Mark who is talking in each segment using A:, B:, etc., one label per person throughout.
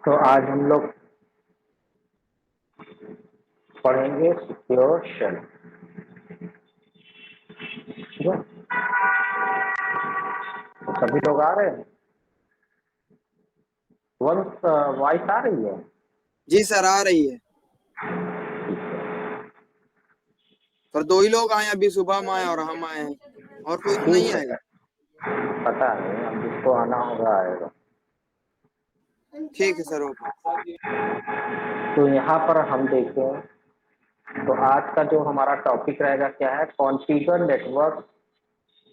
A: तो आज हम लोग पढ़ेंगे सिक्योर शेल। ठीक है, तो सभी लोग आ रहे हैं। वंश वॉइस आ रही है?
B: जी सर, आ रही है। पर दो ही लोग आए, अभी शुभम आए और हम आए हैं, और कोई तो नहीं
A: ठीक
B: आएगा।
A: है, पता नहीं, अब जिसको आना होगा आएगा।
B: ठीक है सर, ओके।
A: तो यहाँ पर हम देखें तो आज का जो हमारा टॉपिक रहेगा क्या है, configure network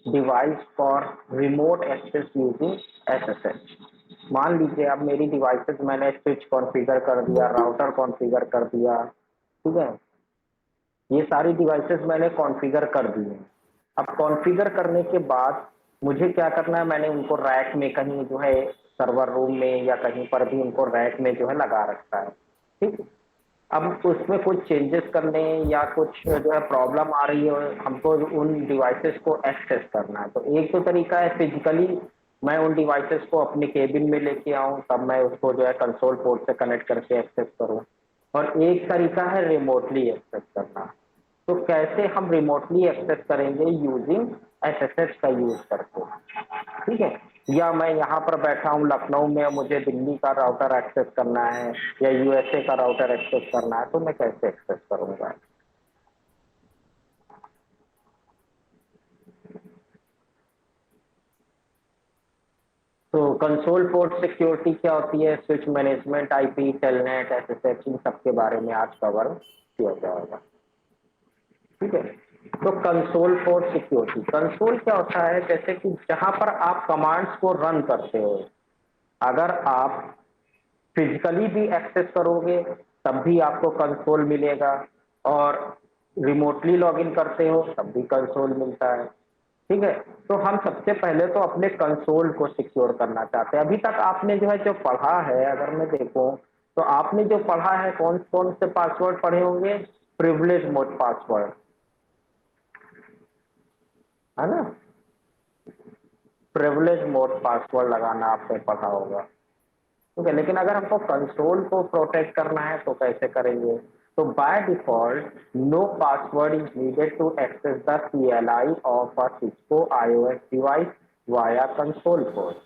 A: device for remote access using SSH. मान लीजिए अब मेरी डिवाइसेस मैंने स्विच कॉन्फ़िगर कर दिया, राउटर कॉन्फ़िगर कर दिया, ठीक है, ये सारी डिवाइसेस मैंने कॉन्फ़िगर कर दी हैं। अब कॉन्फ़िगर करने के बाद मुझे क्या करना है, मैंने उनको रैक में कहीं जो है सर्वर रूम में या कहीं पर भी उनको रैक में जो है लगा रखा है। ठीक, अब उसमें कुछ चेंजेस करने या कुछ जो है प्रॉब्लम आ रही है, हमको उन डिवाइसेस को एक्सेस करना है। तो एक तो तरीका है फिजिकली मैं उन डिवाइसेस को अपने केबिन में लेके आऊं, तब मैं उसको जो है कंसोल पोर्ट से कनेक्ट करके एक्सेस करूं। और एक तरीका है रिमोटली एक्सेस करना। तो कैसे हम रिमोटली एक्सेस करेंगे, यूजिंग एसएसएच का यूज करके। ठीक है, या मैं यहाँ पर बैठा हूँ लखनऊ में, मुझे दिल्ली का राउटर एक्सेस करना है या यूएसए का राउटर एक्सेस करना है, तो मैं कैसे एक्सेस करूंगा। तो कंसोल पोर्ट सिक्योरिटी क्या होती है, switch management, IP, telnet, SSH, इन सब के बारे में आज कवर किया जाएगा। ठीक है, तो कंसोल पोर्ट सिक्योरिटी, कंसोल क्या होता है, जैसे कि जहां पर आप कमांड्स को रन करते हो, अगर आप फिजिकली भी एक्सेस करोगे तब भी आपको कंसोल मिलेगा, और रिमोटली लॉगिन करते हो तब भी कंसोल मिलता है। ठीक है, तो हम सबसे पहले तो अपने कंसोल को सिक्योर करना चाहते हैं। अभी तक आपने जो है जो पढ़ा है, अगर मैं देखूं तो आपने जो पढ़ा है कौन कौन से पासवर्ड पढ़े होंगे, प्रिविलेज मोड पासवर्ड, है ना, प्रिविलेज मोड पासवर्ड लगाना आपने पढ़ा होगा। ठीक है, लेकिन अगर हमको कंसोल को प्रोटेक्ट करना है तो कैसे करेंगे। तो by default no password is needed to access the CLI of a Cisco iOS device via console port.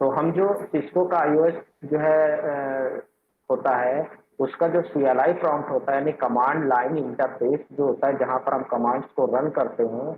A: तो हम जो सिस्को का iOS जो है होता है, उसका जो CLI प्रॉम्प्ट होता है, यानी कमांड लाइन इंटरफेस जो होता है, जहां पर हम कमांड्स को रन करते हैं,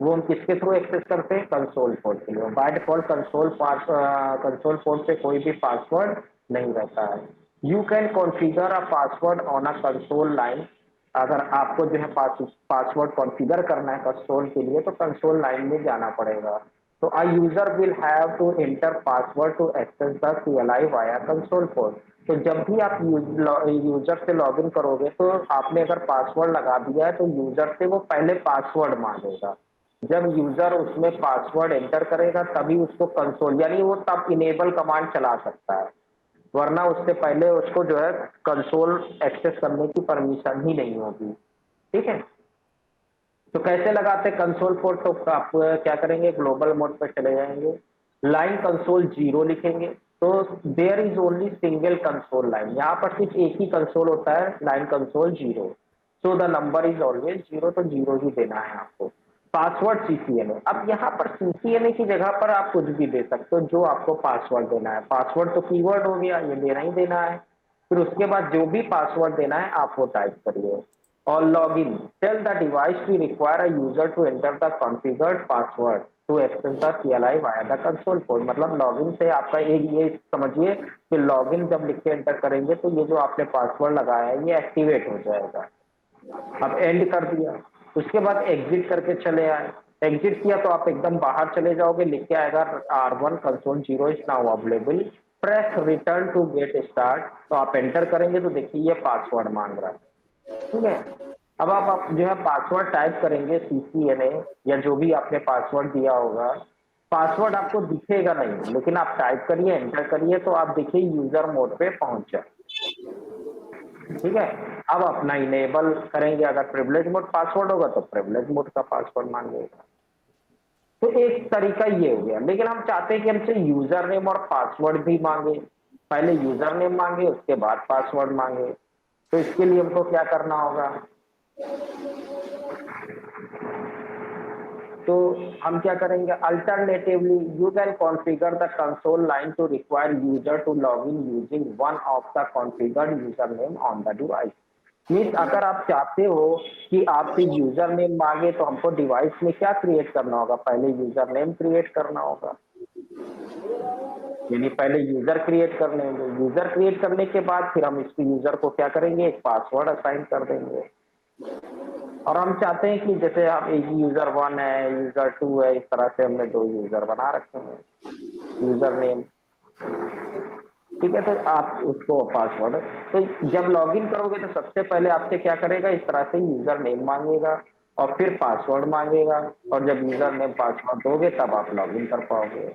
A: वो हम किसके थ्रू एक्सेस करते हैं, कंसोल पोर्ट के लिए। बाय डिफॉल्ट कंसोल पोर्ट पे कोई भी पासवर्ड नहीं रहता है। You can configure a password on a console line. अगर आपको जो है पासवर्ड कॉन्फ़िगर करना है कंसोल के लिए, तो कंसोल लाइन में जाना पड़ेगा। तो a user will have to enter password to access the CLI via console port। तो जब भी आप यूजर से लॉगिन करोगे, तो आपने अगर पासवर्ड लगा दिया है तो यूजर से वो पहले पासवर्ड मांगेगा। जब यूजर उसमें पासवर्ड एंटर करेगा तभी उसको कंसोल, यानी वो तब इनेबल कमांड चला सकता है, वरना उससे पहले उसको जो है कंसोल एक्सेस करने की परमिशन ही नहीं होगी। ठीक है, तो कैसे लगाते हैं कंसोल पोर्ट, तो आप क्या करेंगे, ग्लोबल मोड पर चले जाएंगे, लाइन कंसोल 0 लिखेंगे। तो there is only single console line, यहाँ पर सिर्फ एक ही कंसोल होता है, line console 0। So the number is always 0, तो 0 ही देना है आपको। पासवर्ड CCNA, अब यहाँ पर CCNA की जगह पर आप कुछ भी दे सकते हो जो आपको पासवर्ड देना है। पासवर्ड तो कीवर्ड हो गया, ये देना ही देना है। फिर उसके बाद जो भी पासवर्ड देना है आप वो टाइप करिए। और login, tell the device to require a user to enter the configured password to access the CLI via the console port. मतलब लॉगिन से आपका एक ये समझिए कि लॉगिन जब लिख के एंटर करेंगे तो ये जो आपने पासवर्ड लगाया है ये एक्टिवेट हो जाएगा। अब एंड कर दिया, उसके बाद एग्जिट करके चले आए। एग्जिट किया तो आप एकदम बाहर चले जाओगे, लिख के आएगा R1 console 0 is now available, press return to get start. तो आप एंटर करेंगे तो देखिए ये पासवर्ड मांग रहा है। ठीक है, अब आप जो है पासवर्ड टाइप करेंगे CCNA या जो भी आपने पासवर्ड दिया होगा, पासवर्ड आपको दिखेगा नहीं, लेकिन आप टाइप करिए, एंटर करिए, तो आप देखिए यूजर मोड पे पहुंच जाए। ठीक है, अब अपना इनेबल करेंगे, अगर प्रिविलेज मोड पासवर्ड होगा तो प्रिविलेज मोड का पासवर्ड मांगेगा। तो एक तरीका ये हो गया, लेकिन हम चाहते हैं कि हमसे यूजर नेम और पासवर्ड भी मांगे। पहले यूजर नेम मांगे, उसके बाद पासवर्ड मांगे। तो इसके लिए हमको क्या करना होगा, तो हम क्या करेंगे, alternatively you can configure the console line to require user to log in using one of the configured user name on the device. Means अगर आप चाहते हो कि आपसे यूजर नेम मांगे तो हमको डिवाइस में क्या क्रिएट करना होगा, पहले यूजर नेम क्रिएट करना होगा, यानी पहले यूजर क्रिएट कर लेंगे। यूजर क्रिएट करने के बाद फिर हम इसको यूजर को क्या करेंगे, एक पासवर्ड असाइन कर देंगे। और हम चाहते हैं कि जैसे आप एक यूजर 1 है, यूजर 2 है, इस तरह से हमने 2 यूजर बना रखे हैं, यूजर नेम, ठीक है। तो आप उसको पासवर्ड, तो जब लॉगिन करोगे तो सबसे पहले आपसे क्या करेगा, इस तरह से यूजर नेम मांगेगा और फिर पासवर्ड मांगेगा, और जब यूजर नेम पासवर्ड दोगे तब आप लॉगिन कर पाओगे।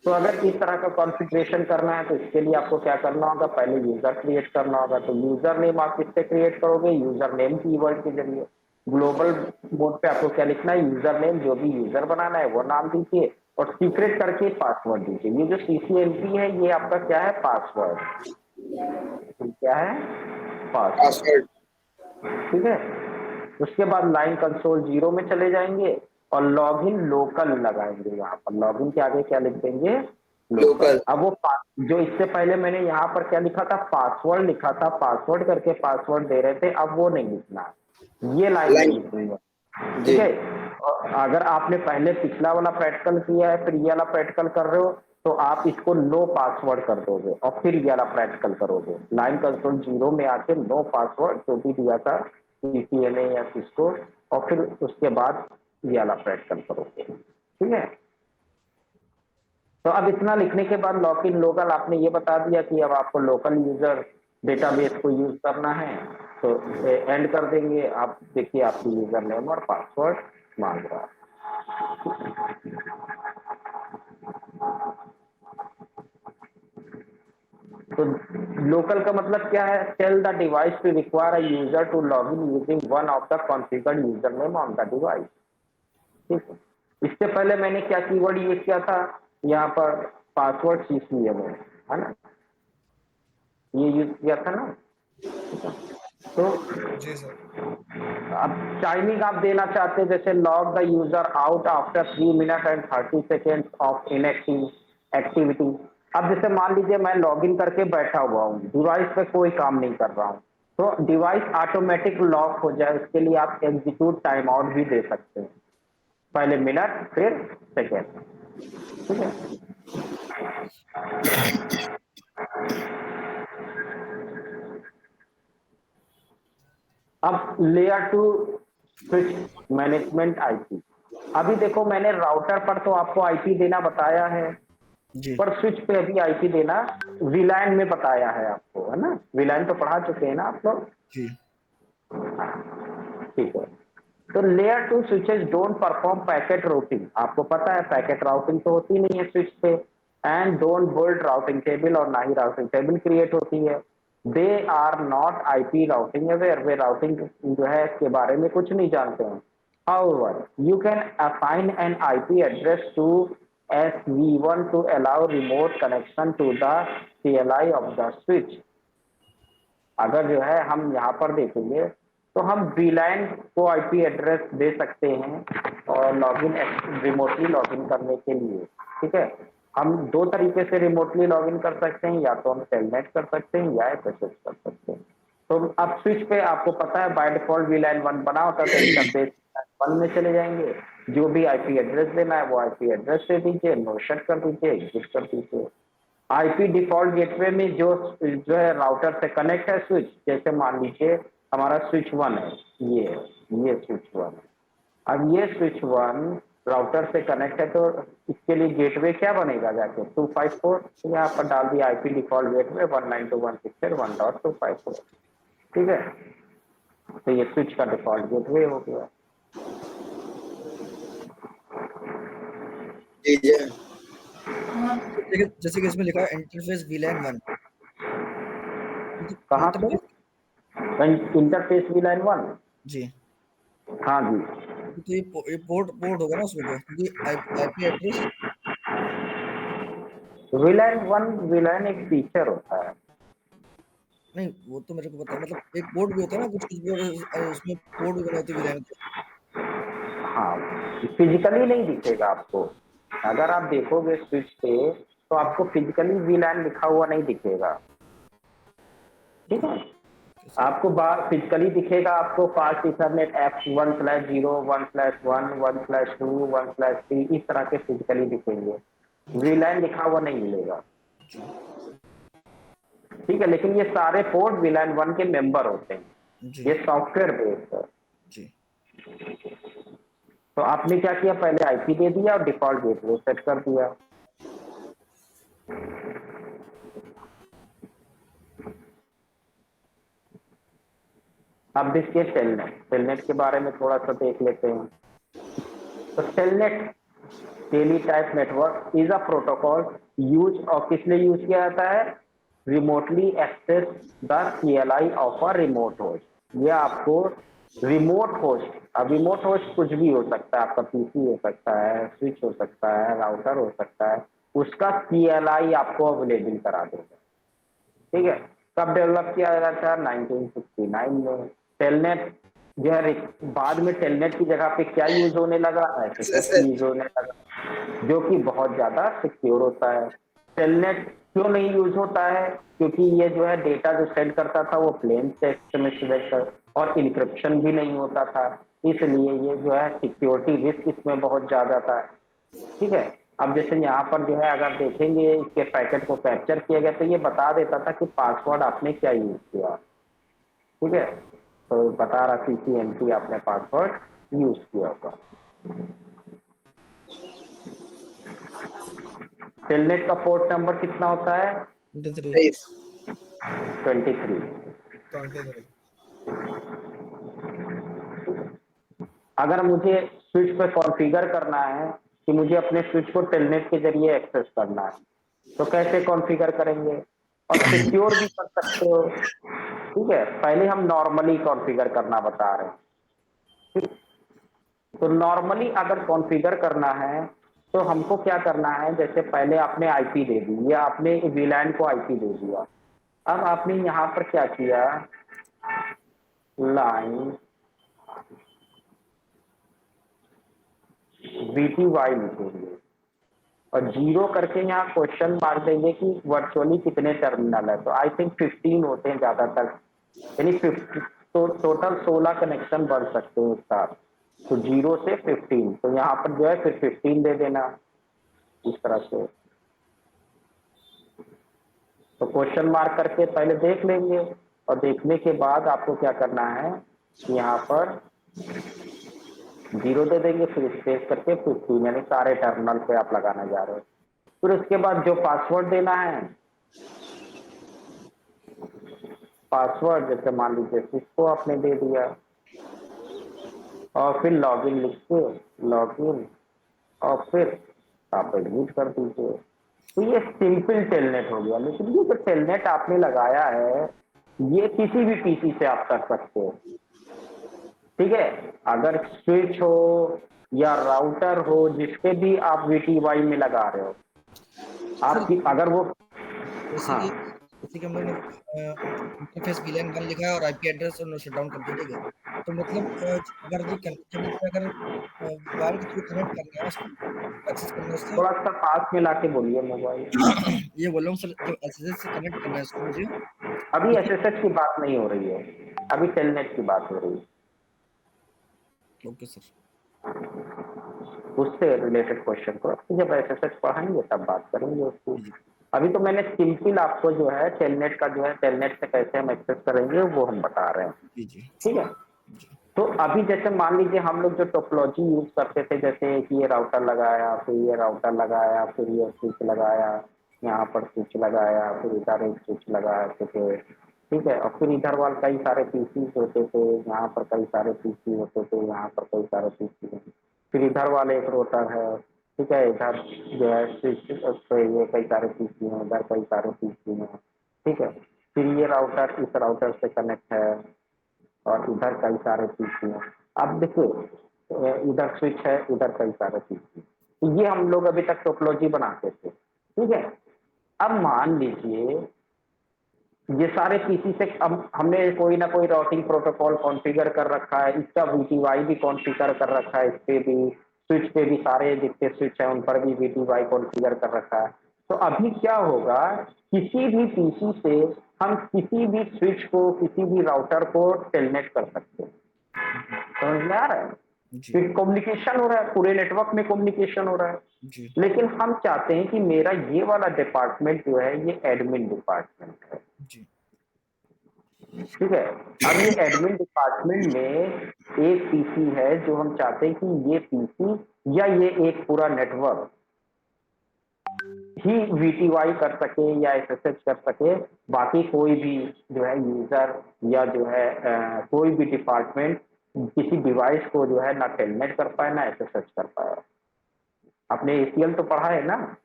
A: तो अगर इस तरह का कॉन्फ़िगरेशन करना है तो इसके लिए आपको क्या करना होगा, पहले यूजर क्रिएट करना होगा। तो यूजर नेम आप किससे क्रिएट करोगे, यूजर नेम कीवर्ड के जरिए। ग्लोबल मोड पे आपको क्या लिखना है, यूजर नेम, जो भी यूजर बनाना है वो नाम दीजिए और सीक्रेट करके पासवर्ड दीजिए। ये जो CCNP है ये आपका क्या है, पासवर्ड, क्या है, पासवर्ड,
B: पासवर्ड।
A: ठीक है। उसके बाद लाइन कंसोल 0 में चले जाएंगे और लॉगिन लोकल लगाएंगे, यहाँ पर लॉगिन के आगे क्या लिख देंगे, लोकल।
B: लोकल।
A: अब वो जो इससे पहले मैंने यहाँ पर क्या लिखा था, पासवर्ड लिखा था, पासवर्ड करके पासवर्ड दे रहे थे, अब वो नहीं लिखना, ये लाइन नहीं
B: लाइन।
A: लिखनी है, ठीक
B: जी।
A: है। और अगर आपने पहले पिछला वाला प्रैक्टिकल किया है फिर ये वाला प्रैक्टिकल कर रहे हो तो आप इसको नो पासवर्ड कर दोगे और फिर ये वाला प्रैक्टिकल करोगे। लाइन कंसोल 0 में आके नो पासवर्ड जो भी दिया था CCNA या सिस्को, और फिर उसके बाद ये वाला प्रैक्टिकल करोगे, ठीक है। तो अब इतना लिखने के बाद लॉक इन लोकल आपने ये बता दिया कि अब आपको लोकल यूजर डेटाबेस को यूज करना है, तो एंड कर देंगे। आप देखिए आपकी यूजर नेम और पासवर्ड मांग रहा है। तो लोकल का मतलब क्या है, tell the device to require a user to log in using one of the configured user name on the device, ठीक है। इससे पहले मैंने क्या कीवर्ड यूज किया था, यहाँ पर पासवर्ड CCNA है ना, ये यूज किया था ना। तो
C: जी सर।
A: अब टाइमिंग आप देना चाहते हैं, जैसे log the user out after 3 minute and 30 second of inactive activity. अब जैसे मान लीजिए मैं लॉगिन करके बैठा हुआ हूँ, डिवाइस पे कोई काम नहीं कर रहा हूँ, तो डिवाइस ऑटोमेटिक लॉक हो जाए उसके लिए आप एग्जीक्यूट टाइम आउट भी दे सकते हैं, पहले मिनट फिर सेकेंड, ठीक है। अब लेयर 2 स्विच मैनेजमेंट IP। अभी देखो मैंने राउटर पर तो आपको IP देना बताया है,
C: जी
A: पर स्विच पे अभी IP देना VLAN में बताया है आपको, है ना। VLAN तो पढ़ा चुके हैं ना आप लोग,
C: जी।
A: ठीक है। तो layer 2 switches don't perform packet routing, आपको पता है पैकेट राउटिंग तो होती नहीं है स्विच पे, and don't build routing table, और ना ही राउटिंग टेबल क्रिएट होती है। They are not IP routing aware, वे राउटिंग जो है इसके बारे में कुछ नहीं जानते हैं। However, you can assign an IP address to SV1 to allow remote connection to the CLI of the switch। अगर जो है हम यहाँ पर देखेंगे तो हम VLAN को IP एड्रेस दे सकते हैं और लॉगिन रिमोटली लॉगिन करने के लिए, ठीक है। हम 2 तरीके से रिमोटली लॉगिन कर सकते हैं, या तो हम टेलनेट कर सकते हैं या SSH कर सकते हैं। तो अब स्विच पे आपको पता है बाय डिफॉल्ट VLAN 1 बना होता है, तो इंटरफेस 1 में चले जाएंगे, जो भी IP एड्रेस देना है वो IP एड्रेस दे दीजिए, नो शट कर दीजिए, एग्जिट कर दीजिए। IP डिफॉल्ट गेटवे में जो है राउटर से कनेक्ट है स्विच, जैसे मान लीजिए हमारा स्विच 1 है, ये स्विच 1 है। अब ये स्विच 1 राउटर से कनेक्ट है, तो इसके लिए गेटवे क्या बनेगा, जाके 254, यहाँ पर डाल दिया IP डिफॉल्ट गेटवे 192.168.1.254, ठीक है। तो ये स्विच का डिफॉल्ट गेटवे हो गया।
B: जी जी।
C: जैसे कि इसमें लिखा है इंटरफेस VLAN 1,
A: कहाँ पे,
C: इंटरफेस।
A: इंटरफेस VLAN 1,
C: जी।
A: हाँ जी।
C: तो ये पोर्ट पोर्ट होगा ना उसमें, तो क्योंकि IP एड्रेस
A: VLAN एक फीचर होता है।
C: नहीं वो तो मेरे को पता है, मतलब एक बोर्ड भी होता है ना, कुछ कुछ बोर्ड उसमें बोर्ड भी बने होते हैं VLAN के।
A: हाँ, फिजिकली नहीं दिखेगा आपको। अगर आप देखोगे स्विच पे तो आपको फिजिकली VLAN लिखा हुआ नहीं दिखेगा, ठीक है। आपको बाहर फिजिकली दिखेगा, आपको फास्ट इथरनेट F1/0 1/1 1/2 1/3 इस तरह के फिजिकली दिखेंगे, VLAN लिखा हुआ नहीं मिलेगा, ठीक है। लेकिन ये सारे पोर्ट VLAN 1 के मेंबर होते हैं,
C: जी
A: ये सॉफ्टवेयर बेस्ड है।
C: जी
A: तो आपने क्या किया, पहले आईपी दे दिया और डिफॉल्ट गेटवे सेट कर दिया। अब देखिए टेलनेट के बारे में थोड़ा सा देख लेते हैं। तो Telnet tele type network is a protocol use, और किस लिए यूज किया जाता है, remotely access the CLI of a remote host. ये आपको रिमोट होस्ट, अब रिमोट होस्ट कुछ भी हो सकता है, आपका पीसी हो सकता है, स्विच हो सकता है, राउटर हो सकता है, उसका CLI आपको अवेलेबल करा देगा, ठीक है। कब डेवलप किया गया था, 1969 में। टेलनेट जो है बाद में टेलनेट की जगह पे क्या यूज होने लगा, SSH यूज होने लगा, जो कि बहुत ज्यादा सिक्योर होता है। टेलनेट क्यों नहीं यूज होता है, क्योंकि ये जो है डेटा जो सेंड करता था वो प्लेन टेक्स्ट में सेंड कर, और इंक्रिप्शन भी नहीं होता था, इसलिए ये जो है सिक्योरिटी रिस्क इसमें बहुत ज्यादा था, ठीक है। अब जैसे यहाँ पर जो है अगर देखेंगे इसके पैकेट को कैप्चर किया गया तो ये बता देता था कि पासवर्ड आपने क्या यूज किया, ठीक है। तो बता रहा CCNP आपने पासवर्ड यूज किया होगा। टेलनेट का पोर्ट नंबर कितना होता है,
C: 23
A: 23।
C: 23।
A: अगर मुझे स्विच पे कॉन्फ़िगर करना है कि मुझे अपने स्विच को टेलनेट के जरिए एक्सेस करना है, तो कैसे कॉन्फ़िगर करेंगे, और सिक्योर भी कर सकते हो, ठीक है। पहले हम नॉर्मली कॉन्फ़िगर करना बता रहे हैं, ठीक। तो नॉर्मली अगर कॉन्फ़िगर करना है तो हमको क्या करना है, जैसे पहले आपने आईपी दे दी या आपने VLAN को आईपी दे दिया। अब आपने यहाँ पर क्या किया, लाइन VTY लिखेंगे और 0 करके यहाँ क्वेश्चन मार्क देंगे कि वर्चुअली कितने टर्मिनल है, तो आई थिंक 15 होते हैं ज्यादातर, यानी 50, तो टोटल 16 कनेक्शन बन सकते हैं एक साथ, तो 0 से 15, तो यहाँ पर जो है फिर 15 दे देना इस तरह से। तो क्वेश्चन मार्क करके पहले देख लेंगे, और देखने के बाद आपको क्या करना है, यहाँ पर 0 दे देंगे, फिर स्पेस करके 15, यानी सारे टर्मिनल पे आप लगाने जा रहे हो। फिर उसके बाद जो पासवर्ड देना है, पासवर्ड जैसे मान लीजिए इसको आपने दे दिया, और फिर लॉगिन लिख के लॉगिन, और फिर आप एडमिट कर दीजिए। तो ये सिंपल टेलनेट हो गया। लेकिन ये जो टेलनेट आपने लगाया है ये किसी भी पीसी से आप कर सकते हो, ठीक है। अगर स्विच हो या राउटर हो, जिसके भी आप VTY में लगा रहे हो, आपकी अगर वो,
C: जैसे
A: हाँ,
C: कि हम लोग ने इंटरफेस VLAN 1 लिखा है और आईपी एड्रेस और शट डाउन कर दिया, ठीक है। तो मतलब अगर ये जब इसमें अगर वायर के थ्रू कनेक्ट करना है उसको, एक्सेस करना है उससे,
A: थोड़ा सा पास में लाके बोलिए मोबाइल।
C: ये बोल रहा हूँ सर, जब SSH से कनेक्ट करना है उसको मुझे,
A: अभी
C: तो फिर
A: SSH की बात नहीं हो रही है, अभी टेलनेट की बात हो रही है,
C: ओके सर।
A: उससे रिलेटेड क्वेश्चन को जब SSH पढ़ाएंगे तब बात करेंगे उसकी।
C: जी
A: अभी तो मैंने सिंपल आपको जो है टेलनेट का जो है टेलनेट से कैसे हम एक्सेस करेंगे वो हम बता रहे हैं,
C: जी जी
A: ठीक है।
C: जी
A: तो अभी जैसे मान लीजिए हम लोग जो टोपोलॉजी यूज करते थे, जैसे कि ये राउटर लगाया, फिर ये राउटर लगाया, फिर ये स्विच लगाया, यहाँ पर स्विच लगाया, फिर इधर एक स्विच लगाया थे, ठीक है। और फिर इधर वाले कई सारे पीसी होते थे, यहाँ पर कई सारे पीसी होते थे, यहाँ पर कई सारे पीसी, फिर इधर वाले एक रोटर है, ठीक है। इधर जो है स्विच, तो ये कई सारे पीसी हैं, इधर कई सारे पीसी हैं, ठीक है। फिर ये राउटर इस राउटर से कनेक्ट है, और इधर कई सारे पीसी हैं। अब देखिए इधर स्विच है, इधर कई सारे पीसी, तो ये हम लोग अभी तक टोपोलॉजी बनाते थे, ठीक है। अब मान लीजिए ये सारे पीसी से हमने कोई ना कोई राउटिंग प्रोटोकॉल कॉन्फ़िगर कर रखा है, इसका वीटीवाई भी कॉन्फ़िगर कर रखा है, इस पे भी स्विच पे भी सारे जितने स्विच हैं उन पर भी वीटीवाई कॉन्फ़िगर कर रखा है। तो अभी क्या होगा, किसी भी पीसी से हम किसी भी स्विच को, किसी भी राउटर को टेलनेट कर सकते हैं। समझ में आ रहा है?
C: जी
A: फिर कम्युनिकेशन हो रहा है, पूरे नेटवर्क में कम्युनिकेशन हो रहा है।
C: जी
A: लेकिन हम चाहते हैं कि मेरा ये वाला डिपार्टमेंट जो है ये एडमिन डिपार्टमेंट है।
C: जी
A: ठीक है। अब ये एडमिन डिपार्टमेंट में एक पीसी है जो हम चाहते हैं कि ये पीसी या ये एक पूरा नेटवर्क ही वीटीवाई कर सके या एसएसएच कर सके, बाकी कोई भी जो है यूजर या जो है कोई भी डिपार्टमेंट किसी डिवाइस को जो है ना टेलनेट कर पाए ना एसएसएच कर पाए। आपने एसीएल तो पढ़ा है ना?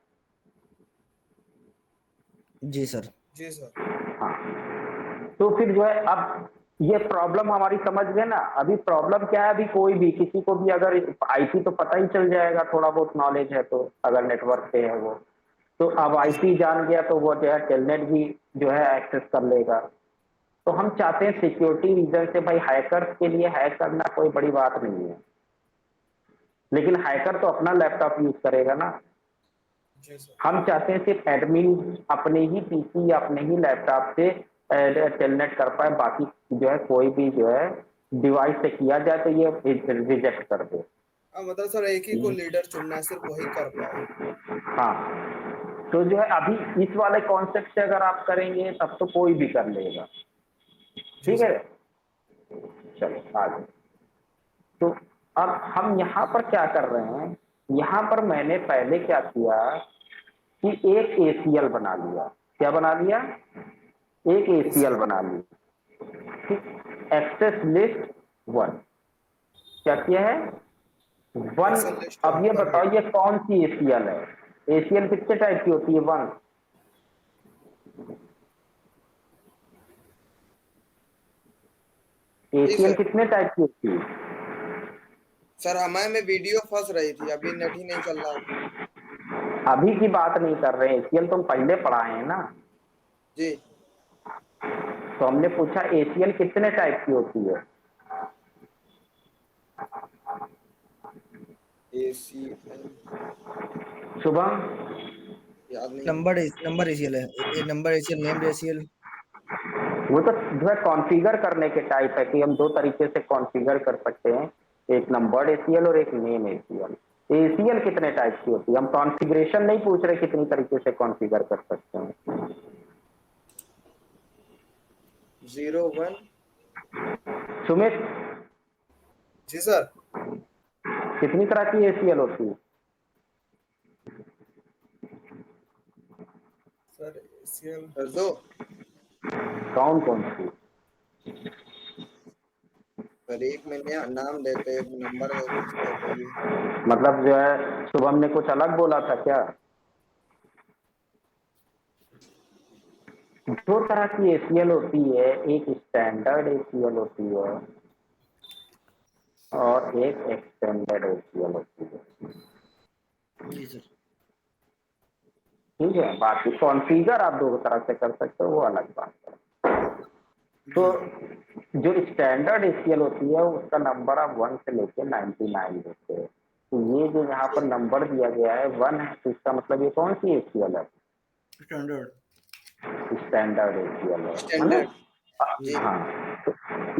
C: जी सर।
B: जी सर।
A: हाँ। तो फिर जो है अब ये प्रॉब्लम हमारी समझ गए ना। अभी प्रॉब्लम क्या है, अभी कोई भी किसी को भी अगर आईपी तो पता ही चल जाएगा, थोड़ा बहुत नॉलेज है तो, अगर नेटवर्क पे है वो तो अब आईपी जान गया तो वो जो है टेलनेट भी जो है एक्सेस कर लेगा। तो हम चाहते हैं सिक्योरिटी रीजन से भाई हैकर्स के लिए हैक करना कोई बड़ी बात नहीं है, लेकिन हैकर तो अपना लैपटॉप यूज करेगा ना।
B: जी सर।
A: हम चाहते हैं सिर्फ एडमिन अपने ही पीसी या अपने ही लैपटॉप से टेलनेट कर पाए, बाकी जो है कोई भी जो है डिवाइस से किया जाए तो ये रिजेक्ट कर दे।
B: मतलब सर एक ही को लीडर चुनना है, सिर्फ वही कर पाए।
A: हाँ। तो जो है अभी इस वाले कॉन्सेप्ट से अगर आप करेंगे तब तो कोई भी कर लेगा।
B: जी
A: ठीक
B: सर।
A: है, चलो आगे। तो अब हम यहाँ पर क्या कर रहे हैं, यहाँ पर मैंने पहले क्या किया कि एक एसीएल बना लिया। क्या बना लिया? एक एसीएल बना ली। Access list 1। क्या किया है? 1।
B: एक्सेल लिस्ट
A: अब ये
B: बन गया।
A: बताओ ये कौन सी एसीएल है? एसीएल कितने टाइप की होती है? 1।
B: जी
A: एसीएल
B: सर।
A: कितने टाइप की होती है?
B: सर हमारे में वीडियो फंस रही थी, अभी नेट ही नहीं चल रहा।
A: अभी की बात नहीं कर रहे, एसीएल तुम पहले पढ़ाए हैं ना।
B: जी।
A: तो हमने पूछा एसीएल कितने टाइप की होती है?
B: ACL
A: शुभम?
B: याद नहीं।
C: नंबर एसीएल है, नंबर एसीएल, नेम्ड एसीएल।
A: वो तो जो है कॉन्फ़िगर करने के टाइप है कि हम दो तरीके से कॉन्फ़िगर कर सकते हैं, एक नंबर्ड एसीएल और एक नेम एसीएल। एसीएल कितने टाइप की होती है? हम कॉन्फ़िगरेशन नहीं पूछ रहे कितनी तरीके से कॉन्फ़िगर कर सकते हैं।
B: 01।
A: सुमित,
B: जी सर।
A: कितनी तरह की एसीएल होती है?
B: सर ACL दो।
A: कौन कौन सी?
B: सर एक में नाम देते, एक नंबर देते हैं।
A: मतलब जो है शुभम ने कुछ अलग बोला था क्या? दो तरह की एसीएल होती है, एक स्टैंडर्ड एसीएल होती है और एक एक्सटेंडेड एसीएल होती है।
C: जी सर।
A: ठीक है, बाकी कॉन्फ़िगर आप दो तरह से कर सकते हो, वो अलग बात है। तो
C: जी
A: जो स्टैंडर्ड एसीएल होती है उसका नंबर आप 1 से लेके 99 देते हैं। तो ये जो यहाँ पर नंबर दिया गया है 1 है, तो इसका मतलब ये कौन सी एसीएल है?
C: स्टैंडर्ड।
A: स्टैंडर्ड एसीएल है ना?
B: स्टैंडर्ड। जी।
A: हाँ। तो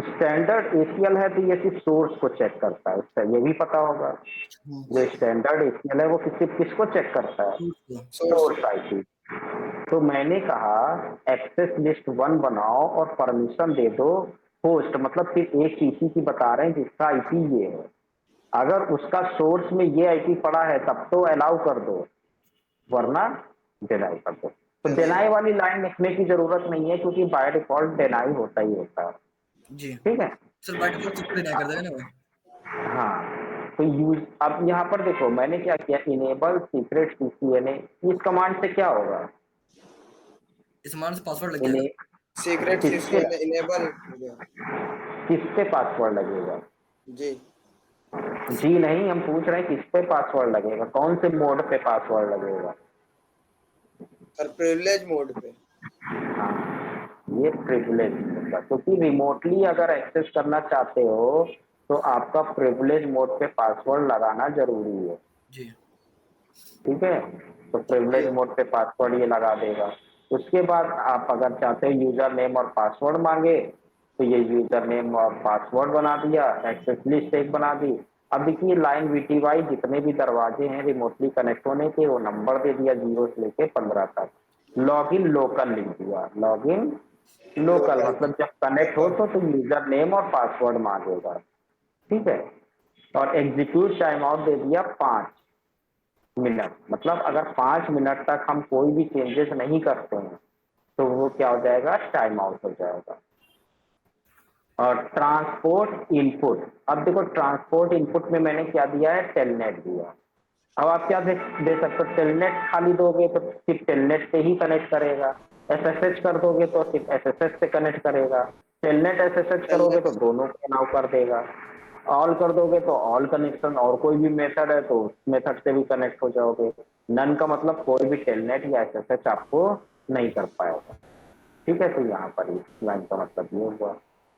A: स्टैंडर्ड एसीएल है तो ये सिर्फ सोर्स को चेक करता है, उसका ये भी पता होगा। जो
B: जी।
A: स्टैंडर्ड एसीएल है वो सिर्फ किसको चेक करता है?
B: सोर्स।
A: Source IP. तो मैंने कहा एक्सेस लिस्ट 1 बनाओ और परमिशन दे दो होस्ट, मतलब सिर्फ एक पीसी की बता रहे हैं जिसका आईपी ये है। अगर उसका सोर्स में ये आईपी पड़ा है तब तो अलाउ कर दो, वरना डिनाई कर दो। तो डिनाई वाली लाइन लिखने की जरूरत नहीं है क्योंकि बाय डिफॉल्ट डिनाई होता ही होता है।
C: जी
A: ठीक है।
C: सर, बाय डिफॉल्ट सब डिनाई कर देगा ना वो।
A: हाँ। तो यूज अब यहाँ पर देखो मैंने क्या किया, इनेबल सीक्रेट सीसीएनए। इस कमांड से क्या होगा?
C: इस मान से पासवर्ड लग
A: इन्हें
C: जाएगा।
B: सीक्रेट
A: किसके
B: CCN इनेबल हो गया।
A: किसके पासवर्ड लगेगा?
B: जी।
A: जी नहीं, हम पूछ रहे हैं किस पे पासवर्ड लगेगा, कौन से मोड पे पासवर्ड लगेगा?
B: सर प्रिविलेज मोड पे।
A: हाँ, ये प्रिविलेज होगा, क्योंकि रिमोटली अगर एक्सेस करना चाहते हो तो आपका प्रिविलेज मोड पे पासवर्ड लगाना जरूरी है।
C: जी।
A: ठीक है, तो प्रिविलेज
B: जी
A: मोड पे पासवर्ड ये लगा देगा। उसके बाद आप अगर चाहते हो यूजर नेम और पासवर्ड मांगे तो ये यूजर नेम और पासवर्ड बना दिया, एक्सेस लिस्ट एक बना दी। अब देखिए लाइन वीटीवाई जितने भी दरवाजे हैं रिमोटली कनेक्ट होने के, वो नंबर दे दिया 0 से लेके 15 तक। लॉगिन लोकल लिख दिया, लॉगिन लोकल
B: लोकल।
A: मतलब जब कनेक्ट हो तो यूजर नेम और पासवर्ड मांगेगा। ठीक है, और एग्जीक्यूट टाइम आउट दे दिया 5 मिनट, मतलब अगर 5 मिनट तक हम कोई भी चेंजेस नहीं करते हैं तो वो क्या हो जाएगा, टाइम आउट हो जाएगा। और ट्रांसपोर्ट इनपुट, अब देखो ट्रांसपोर्ट इनपुट में मैंने क्या दिया है, टेलनेट दिया। अब आप क्या दे सकते हो, टेलनेट खाली दोगे तो सिर्फ टेलनेट से ही कनेक्ट करेगा, एसएसएच कर दोगे तो सिर्फ एसएसएच से कनेक्ट करेगा, टेलनेट एसएसएच करोगे तो दोनों को अलाउ कर देगा, ऑल कर दोगे तो ऑल कनेक्शन, और कोई भी मेथड है तो उस मेथड से भी कनेक्ट हो जाओगे। नन का मतलब कोई भी टेलनेट या एसएसएच आपको नहीं कर पाएगा। ठीक है, तो यहाँ पर इस लाइन का मतलब ये हुआ।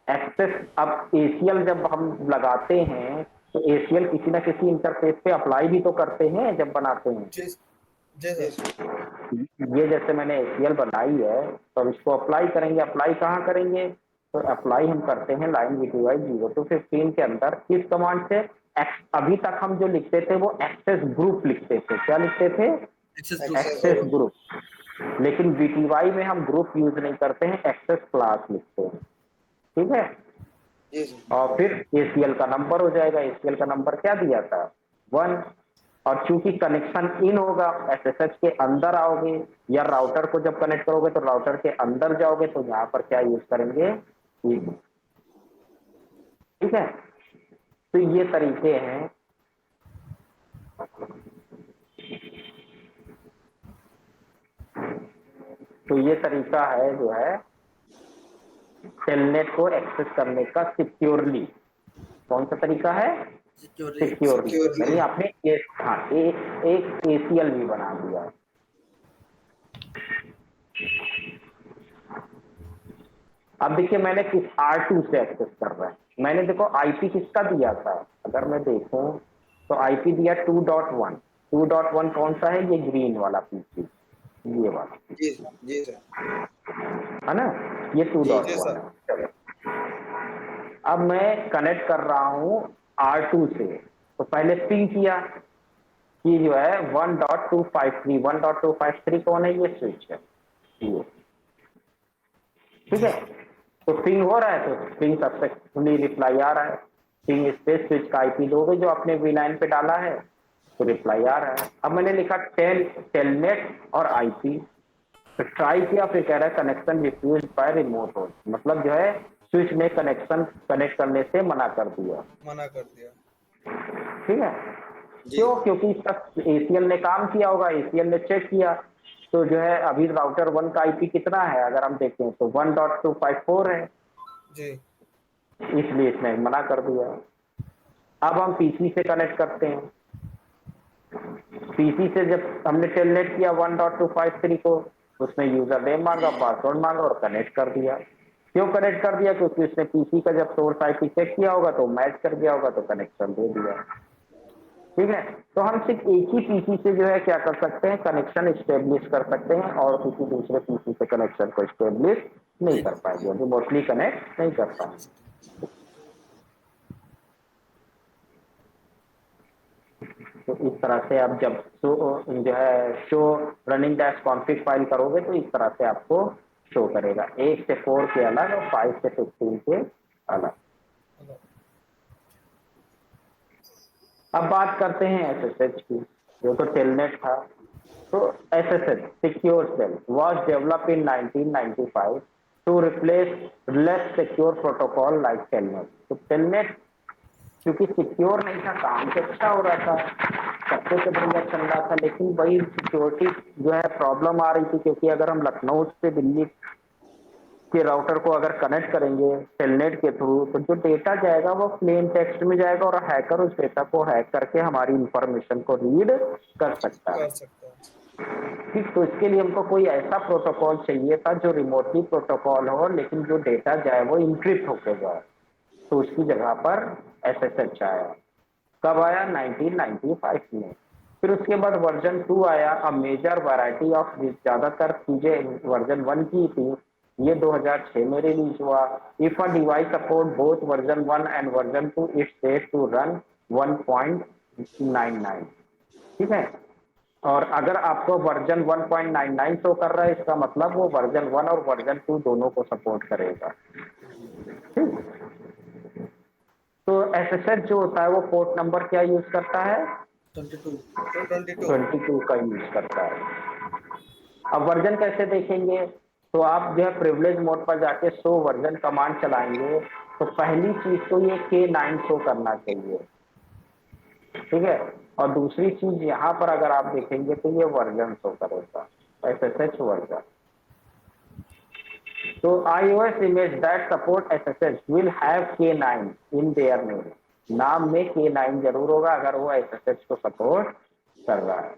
A: एक्सेस, अब एसीएल जब हम लगाते हैं तो एसीएल किसी ना किसी इंटरफेस पे अप्लाई भी तो करते हैं जब बनाते हैं।
B: जी सर।
A: ये जैसे मैंने एसीएल बनाई है तो अब इसको अप्लाई करेंगे, अप्लाई कहाँ करेंगे, तो अप्लाई हम करते हैं लाइन वीटीवाई 0 to 15 के अंदर। किस कमांड से, अभी तक हम जो लिखते थे वो एक्सेस ग्रुप लिखते थे, क्या लिखते थे, एक्सेस ग्रुप। लेकिन वीटीवाई में हम ग्रुप यूज नहीं करते हैं, एक्सेस क्लास लिखते हैं। ठीक है,
B: जी सर।
A: और फिर एसीएल का नंबर हो जाएगा, एसीएल का नंबर क्या दिया था, 1। और चूंकि कनेक्शन इन होगा, एसएसएच के अंदर आओगे या राउटर को जब कनेक्ट करोगे तो राउटर के अंदर जाओगे तो यहाँ पर क्या यूज करेंगे, in। ठीक है, तो ये तरीके हैं। तो ये तरीका है जो है टेलनेट को एक्सेस करने का सिक्योरली। कौन सा तरीका है, सिक्योरली, यानी आपने एक एसीएल भी बना दिया। अब देखिए मैंने किस R2 से एक्सेस कर रहा है, मैंने देखो आईपी किसका दिया था, अगर मैं देखूं तो आईपी दिया 2.1। 2.1 कौन सा है, ये ग्रीन वाला पीसी, ये वाला,
B: जी जी सर।
A: है ना, ये
B: जी
A: 2.1
B: सर।
A: है। चलो अब मैं कनेक्ट कर रहा हूं R2 से, तो पहले पिंग किया कि जो है 1.253, 1.253 कौन है, ये स्विच है ये। ठीक है, तो पिंग हो रहा है तो पिंग सक्सेसफुली रिप्लाई आ रहा है, पिंग स्पेस स्विच का आईपी दोगे जो आपने V9 पे डाला है तो रिप्लाई आ रहा है। अब मैंने लिखा टेलनेट और आईपी, तो ट्राई किया, फिर कह रहा है connection refuse by remote host, मतलब जो है स्विच ने कनेक्शन कनेक्ट करने से मना कर दिया। ठीक है, क्यों, क्योंकि इसका एसीएल ने काम किया होगा, एसीएल ने चेक किया तो जो है अभी राउटर 1 का आईपी कितना है, अगर हम देखें तो 1.254 है
B: जी।
A: इसलिए इसने मना कर दिया। अब हम पीसी से कनेक्ट करते हैं, पीसी से जब हमने टेलनेट किया 1.253 को, उसने यूजर नेम मांगा, पासवर्ड मांगा और कनेक्ट कर दिया। क्यों कनेक्ट कर दिया, क्योंकि उसने पीसी का जब सोर्स आईपी चेक किया होगा तो मैच कर गया होगा तो कनेक्शन दे दिया। ठीक है, तो हम सिर्फ एक ही पीसी से जो है क्या कर सकते हैं, कनेक्शन स्टेब्लिश कर सकते हैं और किसी दूसरे पीसी से कनेक्शन को स्टेब्लिश नहीं कर पाएंगे, रिमोटली कनेक्ट नहीं कर पाएंगे। तो इस तरह से आप जब जो है show running dash config file करोगे तो इस तरह से आपको शो करेगा, 1 से 4 के अलग और 5 से 15 के अलग। अब बात करते हैं एसएसएच की, जो तो टेलनेट था। तो SSH secure shell was developed in 1995 to replace less secure protocol like Telnet. तो टेलनेट क्योंकि सिक्योर नहीं था, काम तो अच्छा हो रहा था, सबसे तो बढ़िया चल रहा था, लेकिन वही सिक्योरिटी जो है प्रॉब्लम आ रही थी, क्योंकि अगर हम लखनऊ से दिल्ली के राउटर को अगर कनेक्ट करेंगे टेलनेट के थ्रू तो जो डेटा जाएगा वो प्लेन टेक्स्ट में जाएगा और हैकर उस डेटा को हैक करके हमारी इंफॉर्मेशन को रीड कर सकता है। ठीक, तो इसके लिए हमको कोई ऐसा प्रोटोकॉल चाहिए था जो रिमोटली प्रोटोकॉल हो, लेकिन जो डेटा जाए वो इंक्रिप्ट होके जाए। तो उसकी जगह पर एसएसएच आया। कब आया? 1995 में। फिर उसके बाद वर्जन 2 आया। अब मेजर वैरायटी ऑफ, ज्यादातर चीजें वर्जन 1 की थी, ये 2006 में रिलीज हुआ। If a device support both version 1 and version 2 it's safe to run 1.99। ठीक है, और अगर आपको वर्जन 1.99 शो कर रहा है, इसका मतलब वो वर्जन 1 और वर्जन 2 दोनों को सपोर्ट करेगा। तो एसएसएच जो होता है वो पोर्ट नंबर क्या यूज करता है?
C: 22।
B: 22।
A: 22 का यूज करता है। अब वर्जन कैसे देखेंगे? तो आप जो है प्रिविलेज मोड पर जाके शो वर्जन कमांड चलाएंगे, तो पहली चीज तो ये K9 शो करना चाहिए। ठीक है, और दूसरी चीज यहाँ पर अगर आप देखेंगे तो ये वर्जन शो करेगा, एसएसएच वर्जन। तो iOS image that support SSH will have K9 in their name। नाम में K9 जरूर होगा अगर वो SSH को सपोर्ट कर रहा है।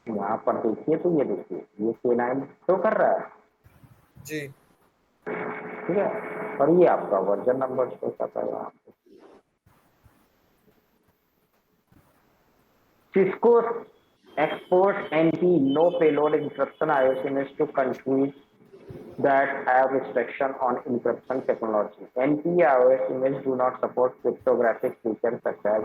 A: यहाँ पर देखिए, तो ये देखिए, ये K9 शो कर रहा है।
B: जी।
A: ठीक है, और ये आपका वर्जन नंबर शो कर रहा है यहाँ पे। Cisco export NP no payload encryption iOS image to countries that have restriction on encryption technology। NP iOS image do not support cryptographic features such as।